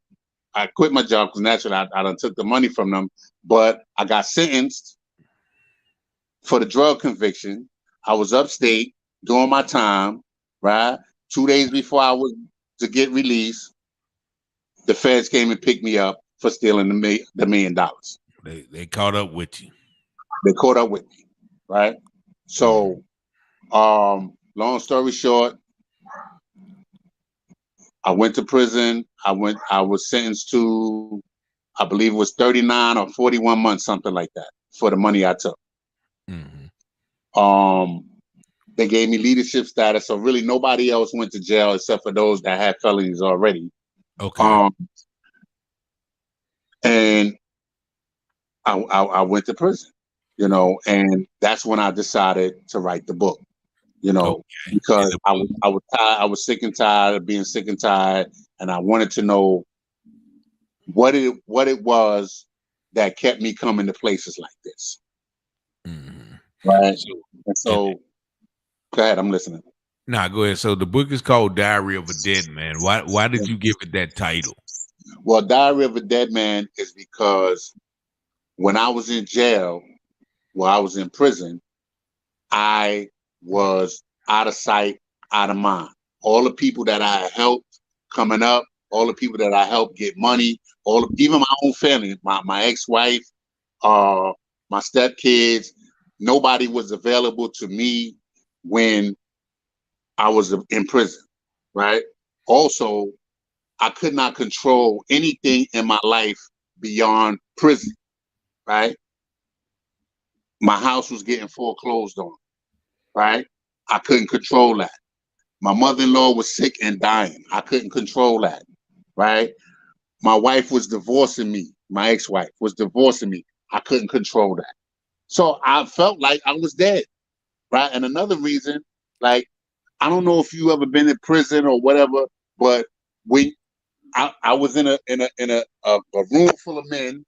I quit my job because naturally I done took the money from them, but I got sentenced for the drug conviction. I was upstate doing my time, right? 2 days before I was to get released, the feds came and picked me up for stealing the $1 million. They caught up with you. They caught up with me, right? So, long story short, I went to prison. I was sentenced to, I believe it was 39 or 41 months, something like that, for the money I took. They gave me leadership status, so really nobody else went to jail except for those that had felonies already. Okay. And I went to prison, you know, and that's when I decided to write the book, you know, because I was sick and tired of being sick and tired, and I wanted to know what it was that kept me coming to places like this. Right. And so go ahead, I'm listening. Nah, go ahead. So the book is called Diary of a Dead Man. Why did you give it that title? Well, Diary of a Dead Man is because when I was in jail, while I was in prison, I was out of sight, out of mind. All the people that I helped coming up, all the people that I helped get money, even my own family, my ex-wife, my stepkids, nobody was available to me when I was in prison, right? Also, I could not control anything in my life beyond prison, right? My house was getting foreclosed on, right? I couldn't control that. My mother-in-law was sick and dying. I couldn't control that, right? My wife was divorcing me. My ex-wife was divorcing me. I couldn't control that. So I felt like I was dead, right? And another reason, like, I don't know if you ever been in prison or whatever, but when I was in a room full of men,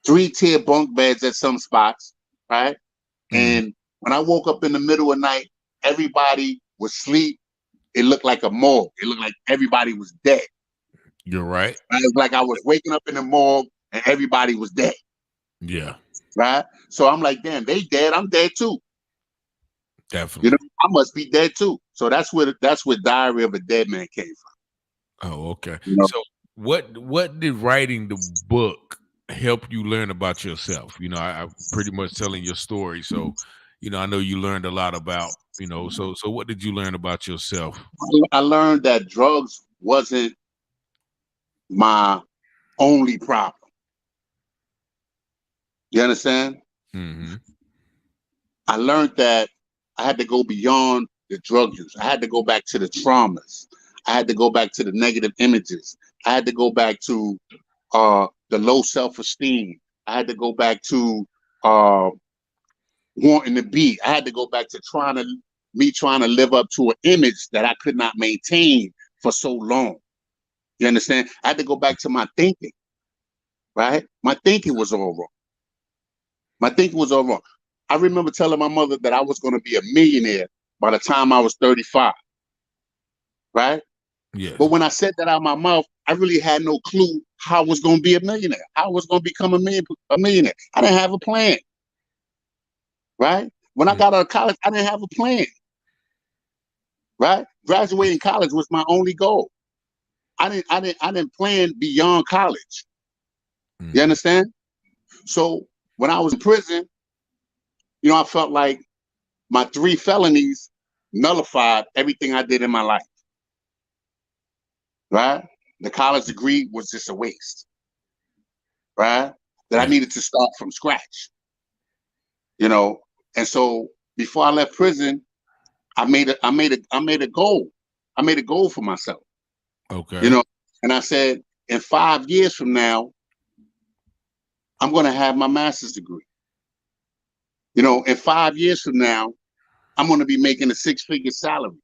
3-tier bunk beds at some spots, right? And when I woke up in the middle of the night, everybody was asleep. It looked like a morgue. It looked like everybody was dead. You're right. It was like I was waking up in the morgue and everybody was dead. Yeah. Right? So I'm like, damn, they dead. I'm dead too. Definitely. You know, I must be dead too. So that's where Diary of a Dead Man came from. Oh, okay. You know? So what did writing the book help you learn about yourself? You know, I'm pretty much telling your story. So, you know, I know you learned a lot about, you know, so what did you learn about yourself? I learned that drugs wasn't my only problem. You understand? I learned that I had to go beyond the drug use. I had to go back to the traumas. I had to go back to the negative images. I had to go back to the low self-esteem. I had to go back to wanting to be. I had to go back to trying to live up to an image that I could not maintain for so long. You understand? I had to go back to my thinking, right? My thinking was all wrong. My thinking was all wrong. I remember telling my mother that I was going to be a millionaire by the time I was 35, right? Yeah. But when I said that out of my mouth, I really had no clue how I was going to be a millionaire, how I was going to become a millionaire. I didn't have a plan, right? When I got out of college, I didn't have a plan, right? Graduating college was my only goal. I didn't plan beyond college. You understand? So when I was in prison, you know, I felt like my 3 felonies nullified everything I did in my life. right? The college degree was just a waste, right? That I needed to start from scratch, you know. And so before I left prison, I made a goal. I made a goal for myself, Okay. you know. And I said, in 5 years from now, I'm going to have my master's degree. You know, in 5 years from now, I'm going to be making a 6-figure salary.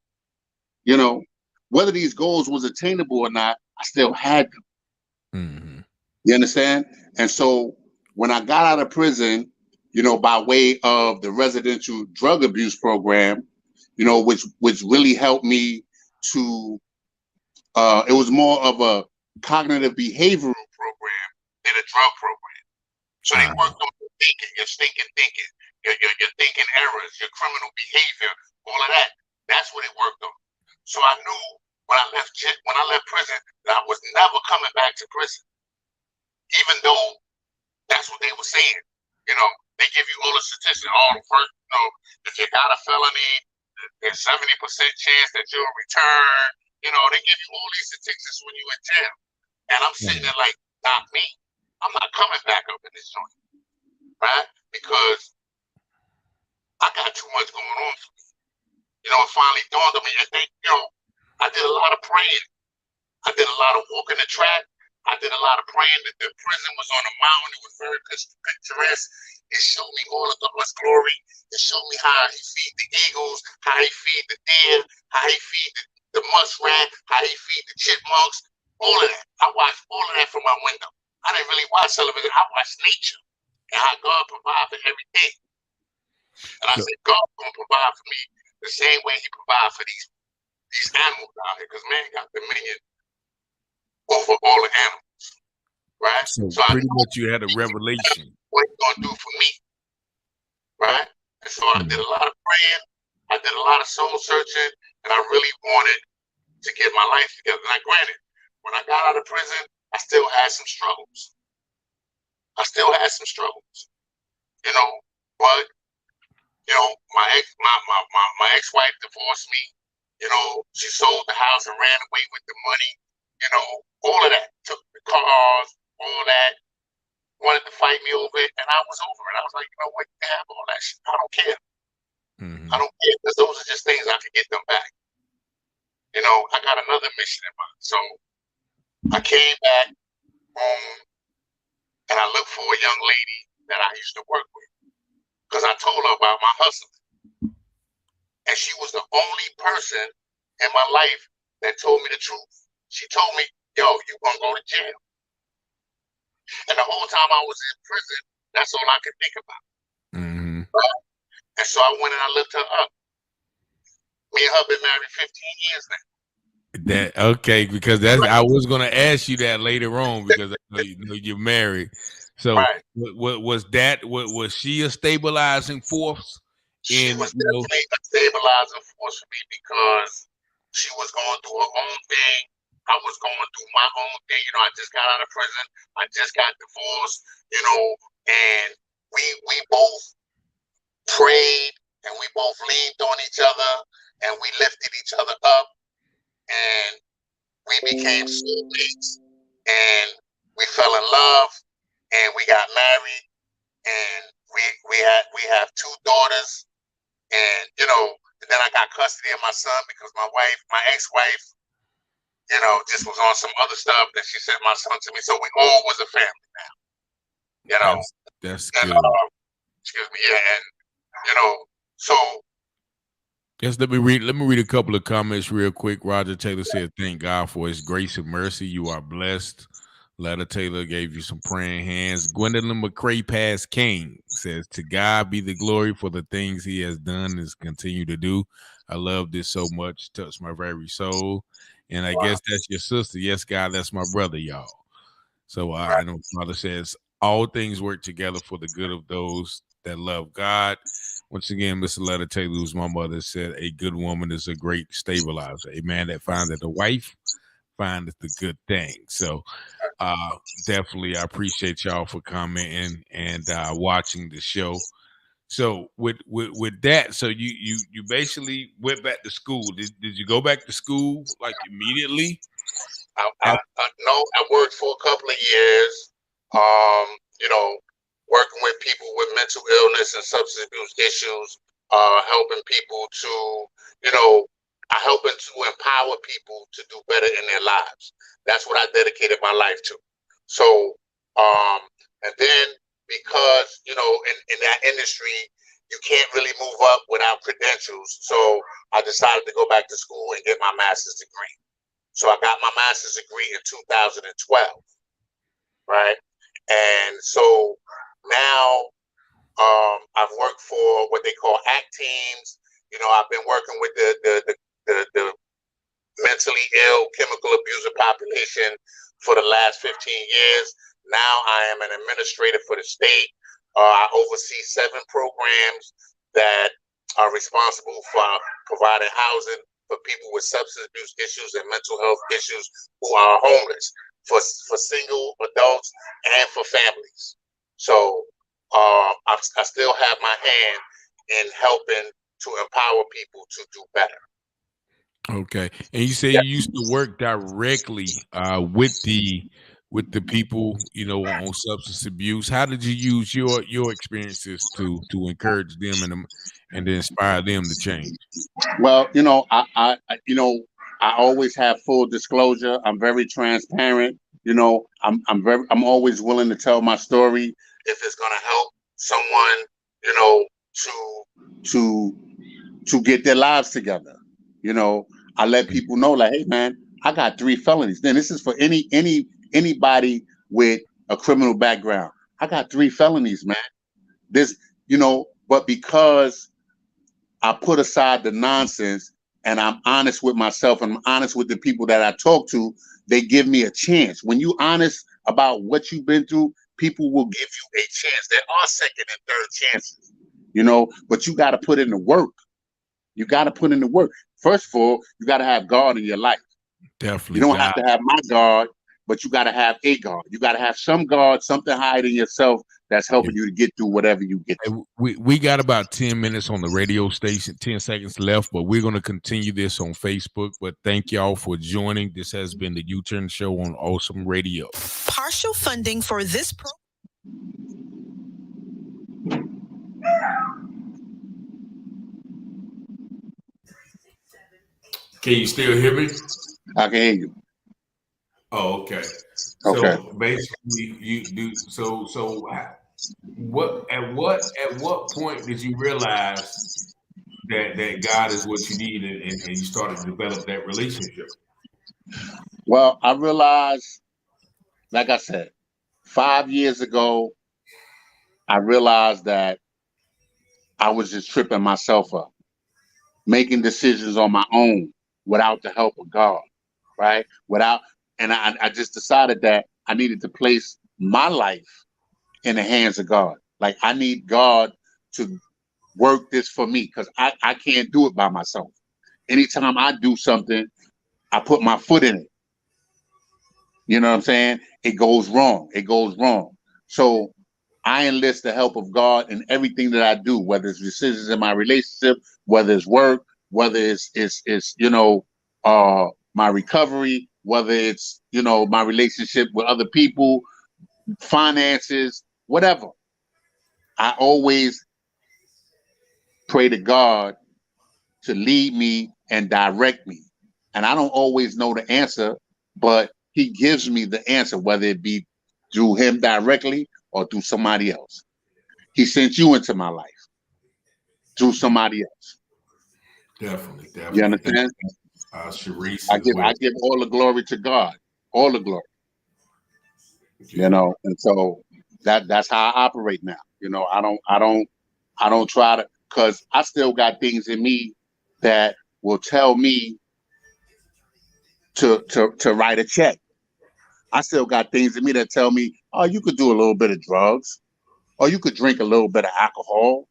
You know, whether these goals was attainable or not, I still had them. Mm-hmm. You understand? And so when I got out of prison, you know, by way of the residential drug abuse program, you know, which really helped me to, it was more of a cognitive behavioral program than a drug program. So they worked on your thinking, your stinking thinking, your thinking errors, your criminal behavior, all of that. That's what it worked on. So I knew when I left prison that I was never coming back to prison, even though that's what they were saying. You know, they give you all the statistics. First, you know, if you got a felony, there's 70% chance that you'll return. You know, they give you all these statistics when you're in jail. And I'm sitting there like, not me. I'm not coming back up in this joint, right? Because I got too much going on for me. You know, it finally dawned on me. And you know, I did a lot of praying. I did a lot of walking the track. I did a lot of praying. That the prison was on a mountain. It was very picturesque. It showed me all of God's glory. It showed me how he feed the eagles, how he feed the deer, how he feed the muskrat, how he feed the chipmunks, all of that. I watched all of that from my window. I didn't really watch television. I watched nature and how God provided for everything. And I said, God's going to provide for me the same way he provides for these animals out here, because man got dominion over all the animals, right? So pretty much you had a revelation. What he's going to do for me, right? And so I did a lot of praying. I did a lot of soul searching, and I really wanted to get my life together. Now, granted, when I got out of prison, I still had some struggles. You know, but you know, my ex-wife divorced me. You know, she sold the house and ran away with the money. You know, all of that. Took the cars, all that. Wanted to fight me over it, and I was over it. I was like, you know what, you can have all that shit. I don't care. I don't care, because those are just things I can get them back. You know, I got another mission in mind. So I came back home, and I looked for a young lady that I used to work with, because I told her about my hustle. And she was the only person in my life that told me the truth. She told me, yo, you're going to go to jail. And the whole time I was in prison, that's all I could think about. Right? And so I went and I looked her up. Me and her been married 15 years now. That okay, because that's I was gonna ask you that later on, because I know you're married. So what was that? What was she a stabilizing force? She was definitely a stabilizing force for me, because she was going through her own thing. I was going through my own thing. You know, I just got out of prison. I just got divorced, you know, and we both prayed and we both leaned on each other and we lifted each other up and we became soulmates and we fell in love and we got married and we have 2 daughters, and you know, and then I got custody of my son because my ex-wife, you know, just was on some other stuff that she sent my son to me. So we all was a family now. You know, that's and, good. Excuse me, yeah, and you know, so. Yes, let me read a couple of comments real quick. Roger Taylor said, "Thank God for His grace and mercy. You are blessed." Letta Taylor gave you some praying hands. Gwendolyn McCray Pass King says, "To God be the glory for the things He has done and continue to do. I love this so much. Touched my very soul." And I guess that's your sister. Yes, God, that's my brother, y'all. So I know Father says, all things work together for the good of those that love God. Once again, Mr. Letta Taylor, who's my mother, said, "A good woman is a great stabilizer. A man that findeth a wife findeth the good thing." So definitely, I appreciate y'all for commenting and watching the show. So with that, so you basically went back to school. Did you go back to school like immediately? No, I worked for a couple of years. You know, working with people with mental illness and substance abuse issues, helping people to, you know, helping to empower people to do better in their lives. That's what I dedicated my life to. So, and then because, you know, in that industry, you can't really move up without credentials. So I decided to go back to school and get my master's degree. So I got my master's degree in 2012, right? And so now I've worked for what they call ACT teams. You know, I've been working with the mentally ill, chemical abuser population for the last 15 years. Now I am an administrator for the state. I oversee 7 programs that are responsible for providing housing for people with substance abuse issues and mental health issues who are homeless, for single adults and for families. So I still have my hand in helping to empower people to do better. Okay, and you say you used to work directly with the people, you know, on substance abuse. How did you use your experiences to encourage them and to inspire them to change? Well, you know, I always have full disclosure. I'm very transparent. You know, I'm always willing to tell my story if it's going to help someone, you know, to get their lives together. You know, I let people know, like, hey man, I got 3 felonies. Then this is for anybody with a criminal background. I got 3 felonies, man. This, you know, but because I put aside the nonsense and I'm honest with myself and I'm honest with the people that I talk to, they give me a chance. When you're honest about what you've been through, people will give you a chance. There are second and third chances, you know, but you got to put in the work. You got to put in the work. First of all, you got to have God in your life. Definitely. You don't have to have my God, but you got to have a God. You got to have some God, something higher than yourself that's helping you to get through whatever you get through. We got about 10 minutes on the radio station, 10 seconds left, but we're going to continue this on Facebook. But thank y'all for joining. This has been the UTurn Show on Awesome Radio. Partial funding for this program. Can you still hear me? I can hear you. Oh, okay. Okay. So basically, you do so. At what point did you realize that God is what you need, and you started to develop that relationship? Well, I realized, like I said, 5 years ago, I realized that I was just tripping myself up, making decisions on my own without the help of God, right? And I just decided that I needed to place my life in the hands of God. Like, I need God to work this for me because I can't do it by myself. Anytime I do something, I put my foot in it. You know what I'm saying? It goes wrong. It goes wrong. So I enlist the help of God in everything that I do, whether it's decisions in my relationship, whether it's work, whether it's you know, my recovery, whether it's, you know, my relationship with other people, finances, whatever. I always pray to God to lead me and direct me. And I don't always know the answer, but he gives me the answer, whether it be through him directly or through somebody else. He sent you into my life through somebody else. Definitely. You understand? Sharice, I give all the glory to God, all the glory. You know, and so that's how I operate now. You know, I don't try to, because I still got things in me that will tell me to write a check. I still got things in me that tell me, oh, you could do a little bit of drugs, or you could drink a little bit of alcohol.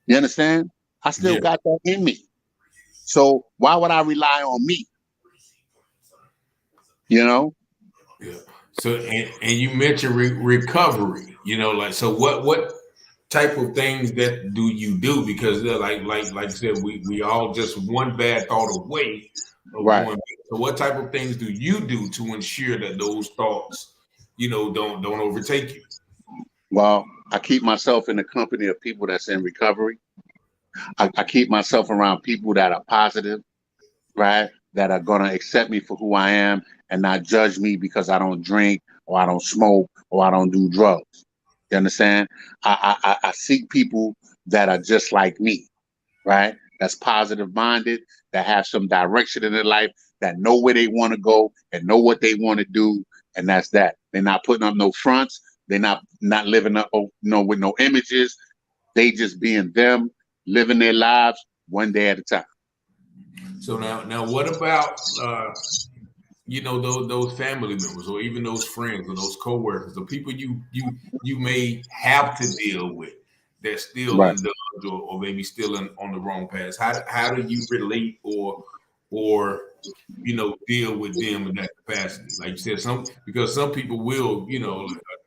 You understand? I still got that in me. So why would I rely on me? You know? Yeah. So and you mentioned recovery. You know, like, so what type of things that do you do? Because like you said, we all just one bad thought away Right. So what type of things do you do to ensure that those thoughts, don't overtake you? Well, I keep myself in the company of people that's in recovery. I keep myself around people that are positive, right? That are gonna accept me for who I am and not judge me because I don't drink or I don't smoke or I don't do drugs. You understand? I seek people that are just like me, right? That's positive minded, that have some direction in their life, that know where they want to go and know what they want to do, and that's that. They're not putting up no fronts. They're not living up, with no images. They just being them, living their lives one day at a time. So now, what about those family members, or even those friends, or those coworkers, the people you may have to deal with, they're still Right. indulged or maybe still on the wrong path? How do you relate or deal with them in that capacity? Like you said, because some people will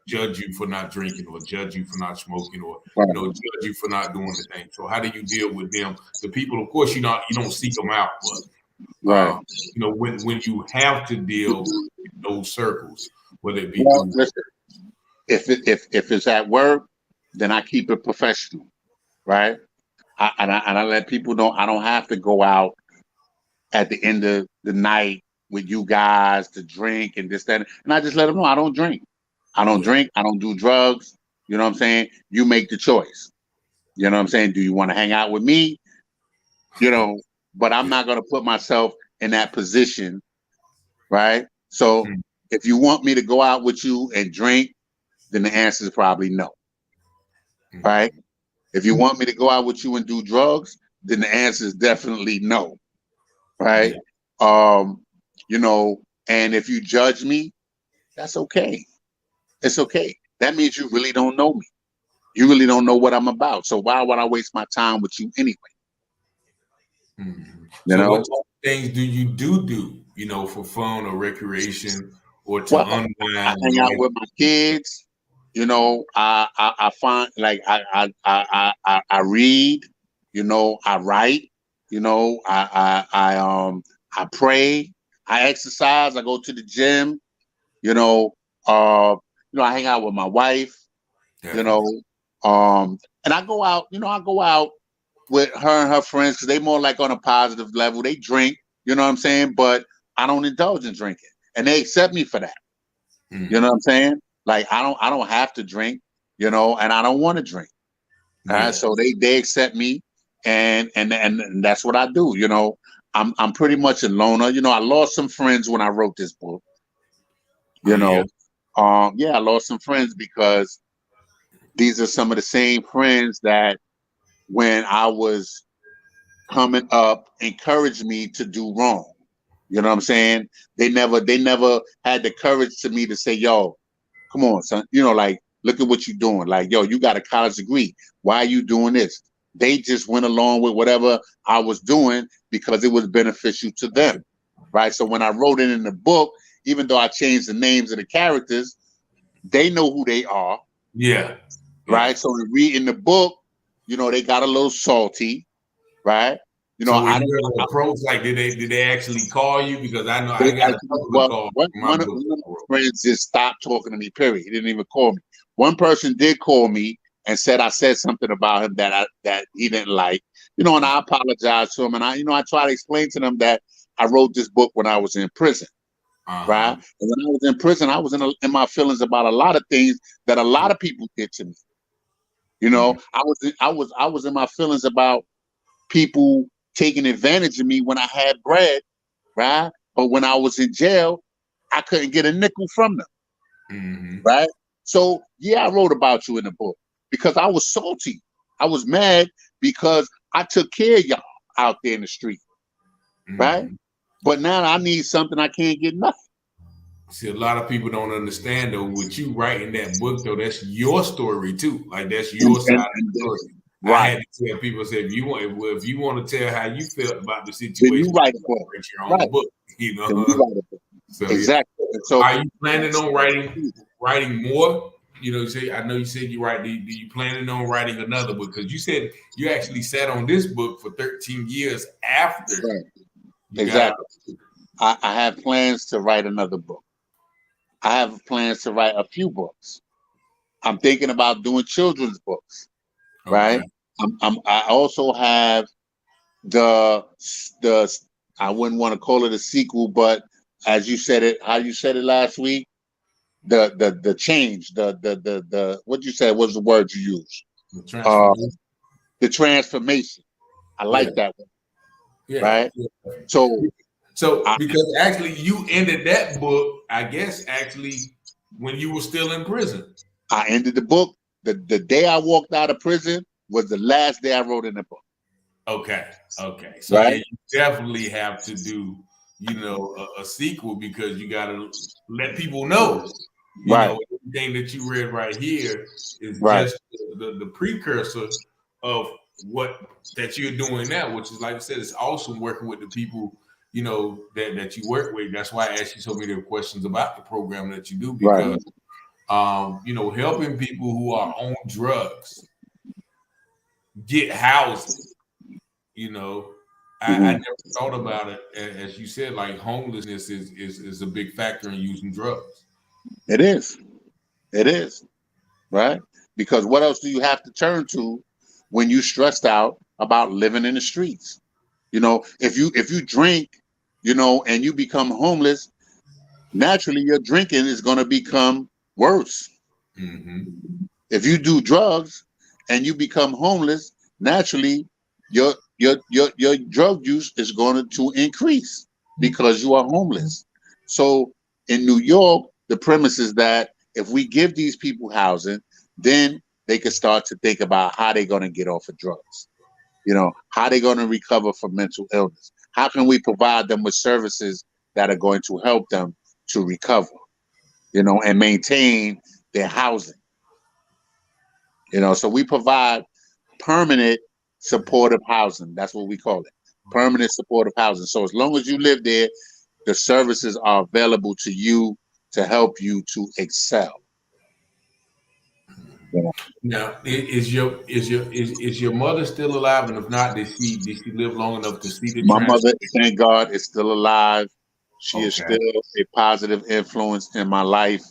judge you for not drinking, or judge you for not smoking, or Right. judge you for not doing the thing. So how do you deal with them? The people, of course, you don't seek them out, but Right. when you have to deal with those circles, whether it be listen, if it's at work, then I keep it professional, right? I let people know I don't have to go out at the end of the night with you guys to drink and this, that, and I just let them know I don't drink. I don't drink. I don't do drugs. You know what I'm saying? You make the choice. You know what I'm saying? Do you want to hang out with me? But I'm not going to put myself in that position, right? So if you want me to go out with you and drink, then the answer is probably no, right? If you want me to go out with you and do drugs, then the answer is definitely no, right? And if you judge me, that's okay. It's okay. That means you really don't know me. You really don't know what I'm about. So why would I waste my time with you anyway? So what type of things do you do, for fun or recreation, or to unwind? I hang out with my kids. I find, like, I read. I write. I pray. I exercise. I go to the gym. I hang out with my wife. And I go out. I go out with her and her friends because they more like on a positive level. They drink. You know what I'm saying? But I don't indulge in drinking, and they accept me for that. You know what I'm saying? Like, I don't have to drink, and I don't want to drink. So they accept me, and that's what I do. I'm pretty much a loner. I lost some friends when I wrote this book. I lost some friends because these are some of the same friends that when I was coming up encouraged me to do wrong. You know what I'm saying? They never had the courage to me to say, yo, come on, son. Like, look at what you're doing. Like, yo, you got a college degree. Why are you doing this? They just went along with whatever I was doing because it was beneficial to them. Right. So when I wrote it in the book, even though I changed the names of the characters, they know who they are. Yeah. Right. So in reading the book, they got a little salty. Right. So I didn't approach. Like, did they actually call you? Because I know I got a couple of calls. One of my friends just stopped talking to me. Period. He didn't even call me. One person did call me and said I said something about him that he didn't like. And I apologized to him, and I try to explain to them that I wrote this book when I was in prison. Right. And when I was in prison, I was in my feelings about a lot of things that a lot of people did to me. I was in my feelings about people taking advantage of me when I had bread, right? But when I was in jail, I couldn't get a nickel from them, right? So yeah, I wrote about you in the book because I was salty. I was mad because I took care of y'all out there in the street, right? But now I need something, I can't get nothing. See, a lot of people don't understand, though, with you writing that book, though, that's your story too. Like, that's your side of the story. Right. I had to tell people, if you want to tell how you felt about the situation, then you write a book. Write your own book. So, exactly. Yeah. So, are you planning on writing more? I know you said you write. Do you planning on writing another book? Because you said you actually sat on this book for 13 years after Exactly. I have plans to write another book. I have plans to write a few books. I'm thinking about doing children's books, right? I also have the I wouldn't want to call it a sequel, but as you said it, how you said it last week, the change, the what you said was the word you used. The transformation. I like that one. Yeah. Right. Yeah. So because actually you ended that book, I guess, actually when you were still in prison. I ended the book. The day I walked out of prison was the last day I wrote in the book. Okay. So right? yeah, you definitely have to do, a sequel because you got to let people know, you know, everything that you read right here is just the precursor of what that you're doing now, which is, like I said, it's awesome working with the people, that you work with. That's why I asked you so many questions about the program that you do, because helping people who are on drugs get housing. I never thought about it, as you said, like homelessness is a big factor in using drugs. It is, right? Because what else do you have to turn to when you stressed out about living in the streets? If you drink, and you become homeless, naturally your drinking is going to become worse. Mm-hmm. If you do drugs and you become homeless, naturally your drug use is going to increase because you are homeless. So in New York, the premise is that if we give these people housing, then they can start to think about how they're going to get off of drugs. How they're going to recover from mental illness. How can we provide them with services that are going to help them to recover, and maintain their housing. So we provide permanent supportive housing. That's what we call it. Permanent supportive housing. So as long as you live there, the services are available to you to help you to excel. Now, is your mother still alive? And if not, did she live long enough to see the My mother, thank God, is still alive. She is Okay. still a positive influence in my life.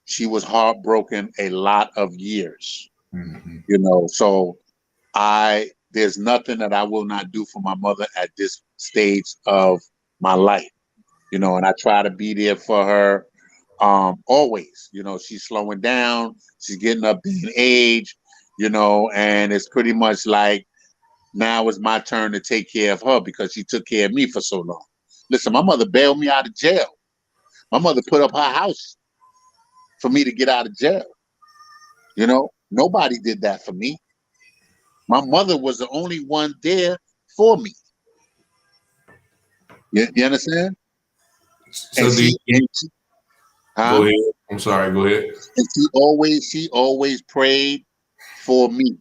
She was heartbroken a lot of years. Mm-hmm. So there's nothing that I will not do for my mother at this stage of my life. And I try to be there for her always. She's slowing down, she's getting up in age, and it's pretty much like now it's my turn to take care of her because she took care of me for so long. Listen, my mother bailed me out of jail. My mother put up her house for me to get out of jail. Nobody did that for me. My mother was the only one there for me. You understand? So go ahead. I'm sorry. Go ahead. And she always prayed for me.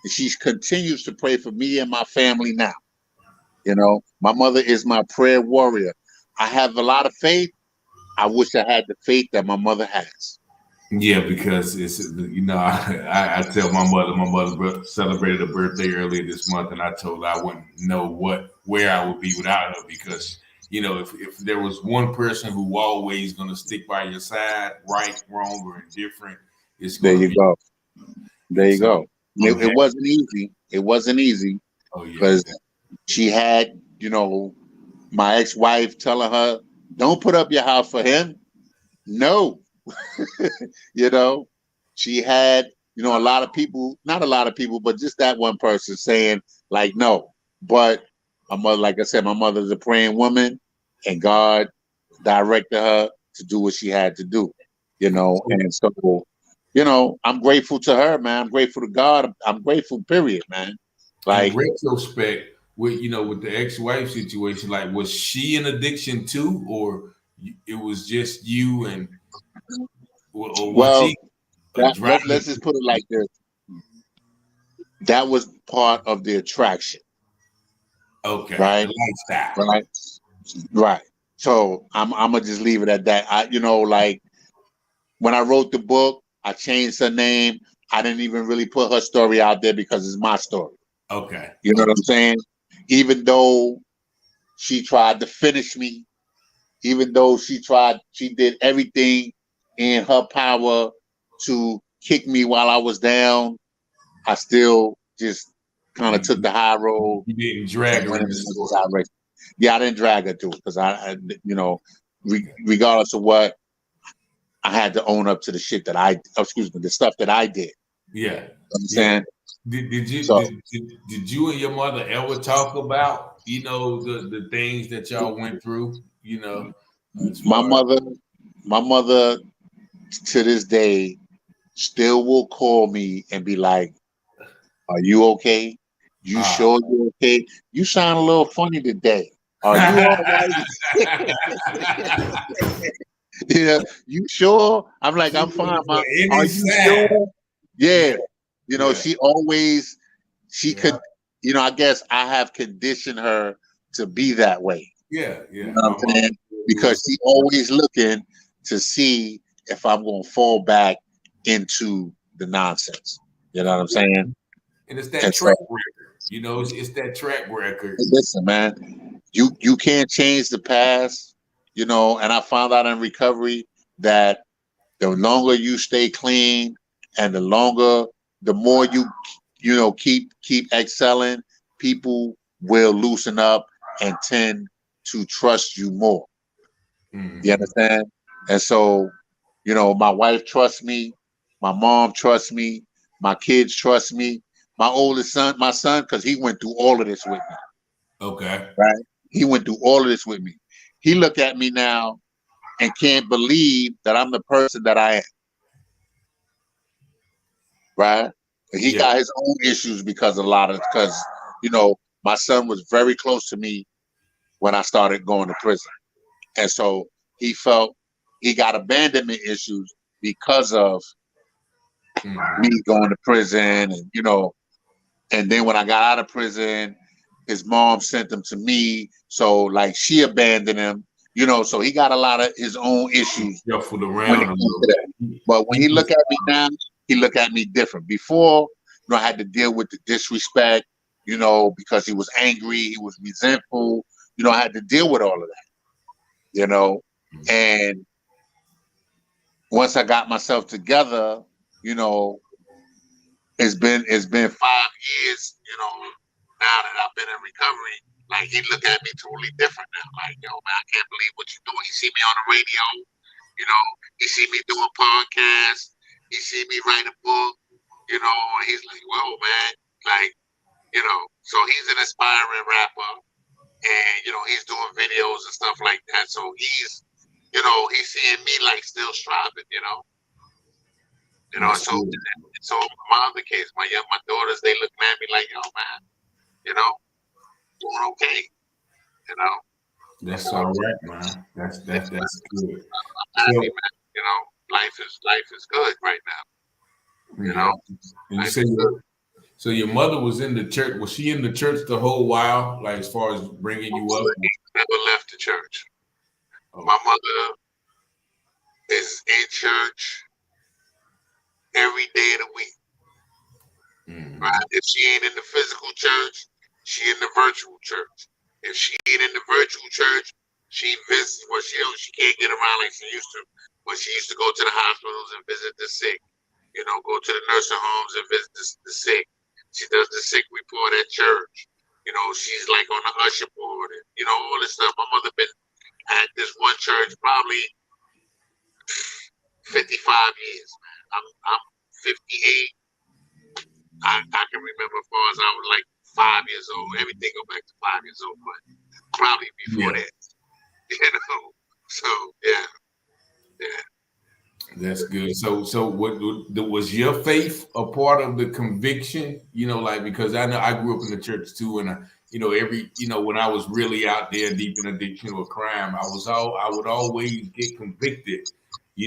And she continues to pray for me and my family now. My mother is my prayer warrior. I have a lot of faith. I wish I had the faith that my mother has. Yeah, because it's I tell my mother celebrated a birthday earlier this month, and I told her I wouldn't know where I would be without her, because if there was one person who always going to stick by your side, right, wrong, or indifferent, it's there you go. There you go. Okay. It wasn't easy. It wasn't easy. Oh yeah. Because she had my ex-wife telling her, "Don't put up your house for him." No. She had, a lot of people, not a lot of people, but just that one person saying like, no. But my mother, like I said, my mother's a praying woman, and God directed her to do what she had to do, and so, I'm grateful to her, man. I'm grateful to God. I'm grateful, period, man. Like, in retrospect, with the ex-wife situation, like, was she an addiction too, or it was just you and? Well, let's just put it like this. That was part of the attraction. Okay. Right. Lifestyle. Right. So I'm gonna just leave it at that. Like when I wrote the book, I changed her name. I didn't even really put her story out there because it's my story. Okay. You know what I'm saying? even though she tried to finish me, even though she did everything in her power to kick me while I was down, I still just kind of took the high road. You didn't drag her in the store. Yeah, I didn't drag her to it because regardless of what, I had to own up to the shit that the stuff that I did. Yeah. Understand? Did you and your mother ever talk about, the things that y'all went through, My mother to this day still will call me and be like, "Are you okay? You sure you're okay? You sound a little funny today. Are you all right?" Yeah, you sure? I'm like, I'm fine, Mom. Are you sure? Yeah. She could, I guess I have conditioned her to be that way. Yeah. You know what I'm saying? Because she always looking to see if I'm going to fall back into the nonsense. You know what I'm saying? And it's that track record. It's that track record. Listen, man, you can't change the past, and I found out in recovery that the longer you stay clean and the more you keep excelling, people will loosen up and tend to trust you more. Mm-hmm. You understand? And so, my wife trusts me, my mom trusts me, my kids trust me, my son, because he went through all of this with me. Okay. Right? He went through all of this with me. He look at me now and can't believe that I'm the person that I am. Right? He got his own issues because my son was very close to me when I started going to prison. And so he felt he got abandonment issues because of me going to prison. And then when I got out of prison, his mom sent him to me. So like she abandoned him, so he got a lot of his own issues. But when he look at me now, he look at me different. Before, I had to deal with the disrespect, because he was angry, he was resentful. I had to deal with all of that, and once I got myself together, it's been 5 years, now that I've been in recovery. Like he look at me totally different now. Like, yo, man, I can't believe what you're doing. He see me on the radio, he see me doing podcasts, he see me write a book, and he's like, whoa, man, like, so he's an aspiring rapper, and he's doing videos and stuff like that. So he's seeing me like still striving, So my other kids, my daughters, they look at me like, yo, man, doing okay, That's all right, man. That's good. I'm happy, man. Life is good right now. And you say so your mother was in the church. Was she in the church the whole while, like as far as bringing you up? Never left the church. My mother is in church every day of the week. Right? If she ain't in the physical church, she in the virtual church. If she ain't in the virtual church, she visits. Well, she can't get around like she used to. But she used to go to the hospitals and visit the sick. Go to the nursing homes and visit the sick. She does the sick report at church. She's like on the usher board and all this stuff. My mother been at this one church probably 55 years. I'm 58. I can remember as far as I was like 5 years old. Everything go back to 5 years old, but probably before that. So yeah. That's good. So what was your faith a part of the conviction? Because I know I grew up in the church too, and when I was really out there deep in addiction or crime, I would always get convicted,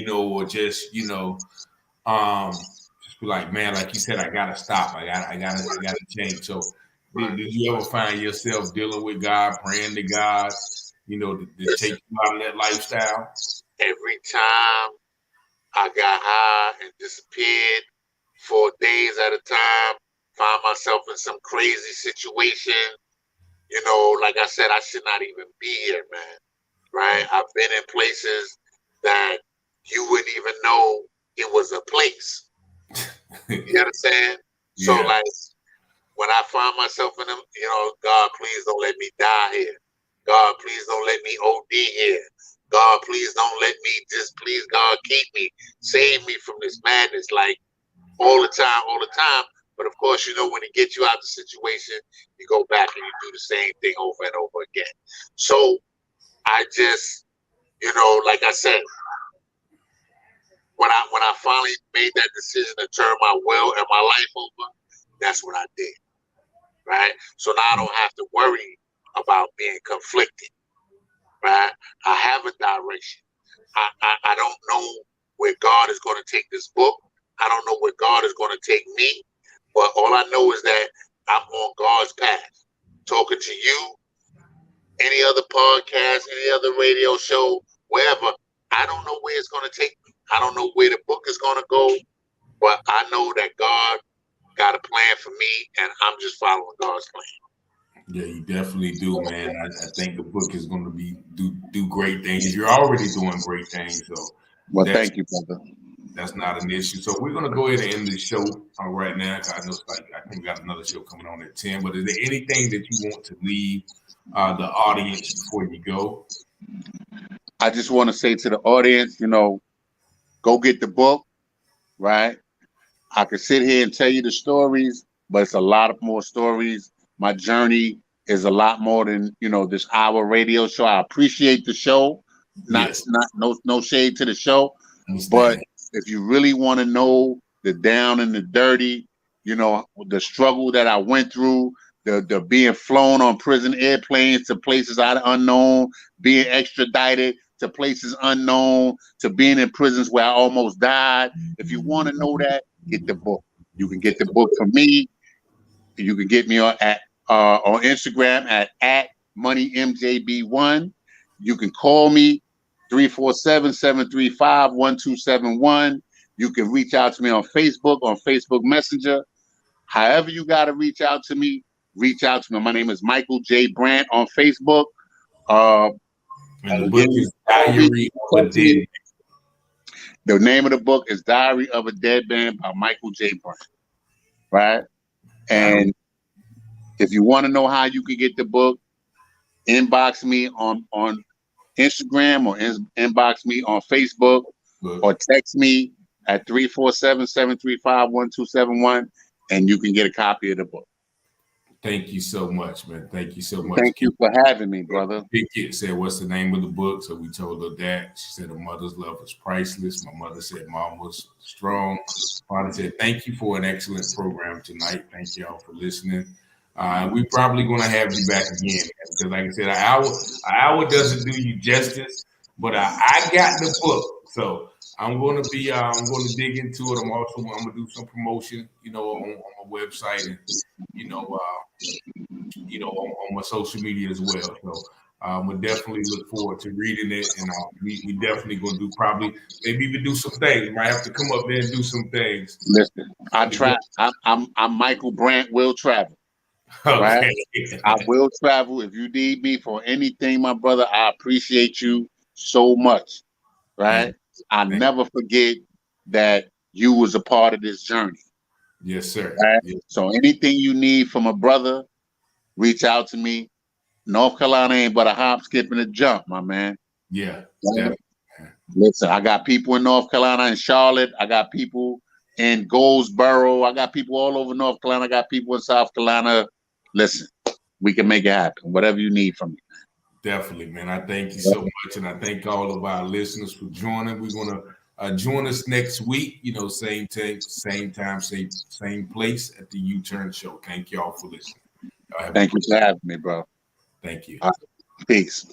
or just just be like, man, like you said, I gotta stop. I gotta change. So did you ever find yourself dealing with God, praying to God, to take you out of that lifestyle? Every time I got high and disappeared for days at a time, found myself in some crazy situation, you know, like I said, I should not even be here, man. Right? I've been in places that you wouldn't even know it was a place. You understand? So, Yeah. like, when I find myself in them, you know, God, please don't let me die here. God, please don't let me OD here. God, please don't let me please, God, keep me, save me from this madness, like all the time. But of course, you know, when it gets you out of the situation, you go back and you do the same thing over and over again. So I just, you know, like I said, when I finally made that decision to turn my will and my life over, that's what I did. Right? So now I don't have to worry about being conflicted. Right? I have a direction. I don't know where God is going to take this book. I don't know where God is going to take me. But all I know is that I'm on God's path. Talking to you, any other podcast, any other radio show, wherever. I don't know where it's going to take me. I don't know where the book is going to go. But I know that God got a plan for me, and I'm just following God's plan. Yeah, you definitely do, man. I think the book is going to do great things. You're already doing great things, so well, thank you, brother. That's not an issue. So we're going to go ahead and end the show right now. I know, I think we got another show coming on at 10. But is there anything that you want to leave the audience before you go? I just want to say to the audience, you know, go get the book, right? I could sit here and tell you the stories, but it's a lot of more stories. My journey is a lot more than, you know, this hour radio show. I appreciate the show. No shade to the show. But if you really want to know the down and the dirty, you know, the struggle that I went through, the being flown on prison airplanes to places unknown, being extradited to places unknown, to being in prisons where I almost died. If you want to know that, get the book. You can get the book from me. You can get me on Instagram at moneymjb1. You can call me 347-735-1271. You can reach out to me on Facebook Messenger. However you got to reach out to me, reach out to me. My name is Michael J. Brandt on Facebook. And the book is Diary of a Dead Man. The name of the book is Diary of a Dead Man by Michael J. Brandt. Right? And if you want to know how you can get the book, inbox me on Instagram or inbox me on Facebook or text me at 347-735-1271 and you can get a copy of the book. Thank you so much, man. Thank you so much. Thank you for having me, brother. Big Kid said, what's the name of the book? So we told her that. She said, her mother's love was priceless. My mother said, Mom was strong. Father said, thank you for an excellent program tonight. Thank y'all for listening. We probably going to have you back again because, like I said, an hour doesn't do you justice, but I got the book. So I'm going to dig into it. I'm going to do some promotion, you know, on my website and, you know, on my social media as well. So we'll definitely look forward to reading it, and we definitely going to maybe even do some things. Might have to come up there and do some things. Listen, I'm Michael Brandt, will travel. Right? Okay. I will travel if you need me for anything, my brother. I appreciate you so much. Right? I'll never forget that you was a part of this journey. Yes, sir. Right? Yes. So anything you need from a brother, reach out to me. North Carolina ain't but a hop, skip, and a jump, my man. Yeah. Right? Listen, I got people in North Carolina and Charlotte. I got people in Goldsboro. I got people all over North Carolina. I got people in South Carolina. Listen, we can make it happen. Whatever you need from me. Definitely, man. I thank you so much, and I thank all of our listeners for joining. We're gonna join us next week. You know, same time, same place at the UTurn Show. Thank y'all for listening. Thank you for having me, bro. Thank you. Peace.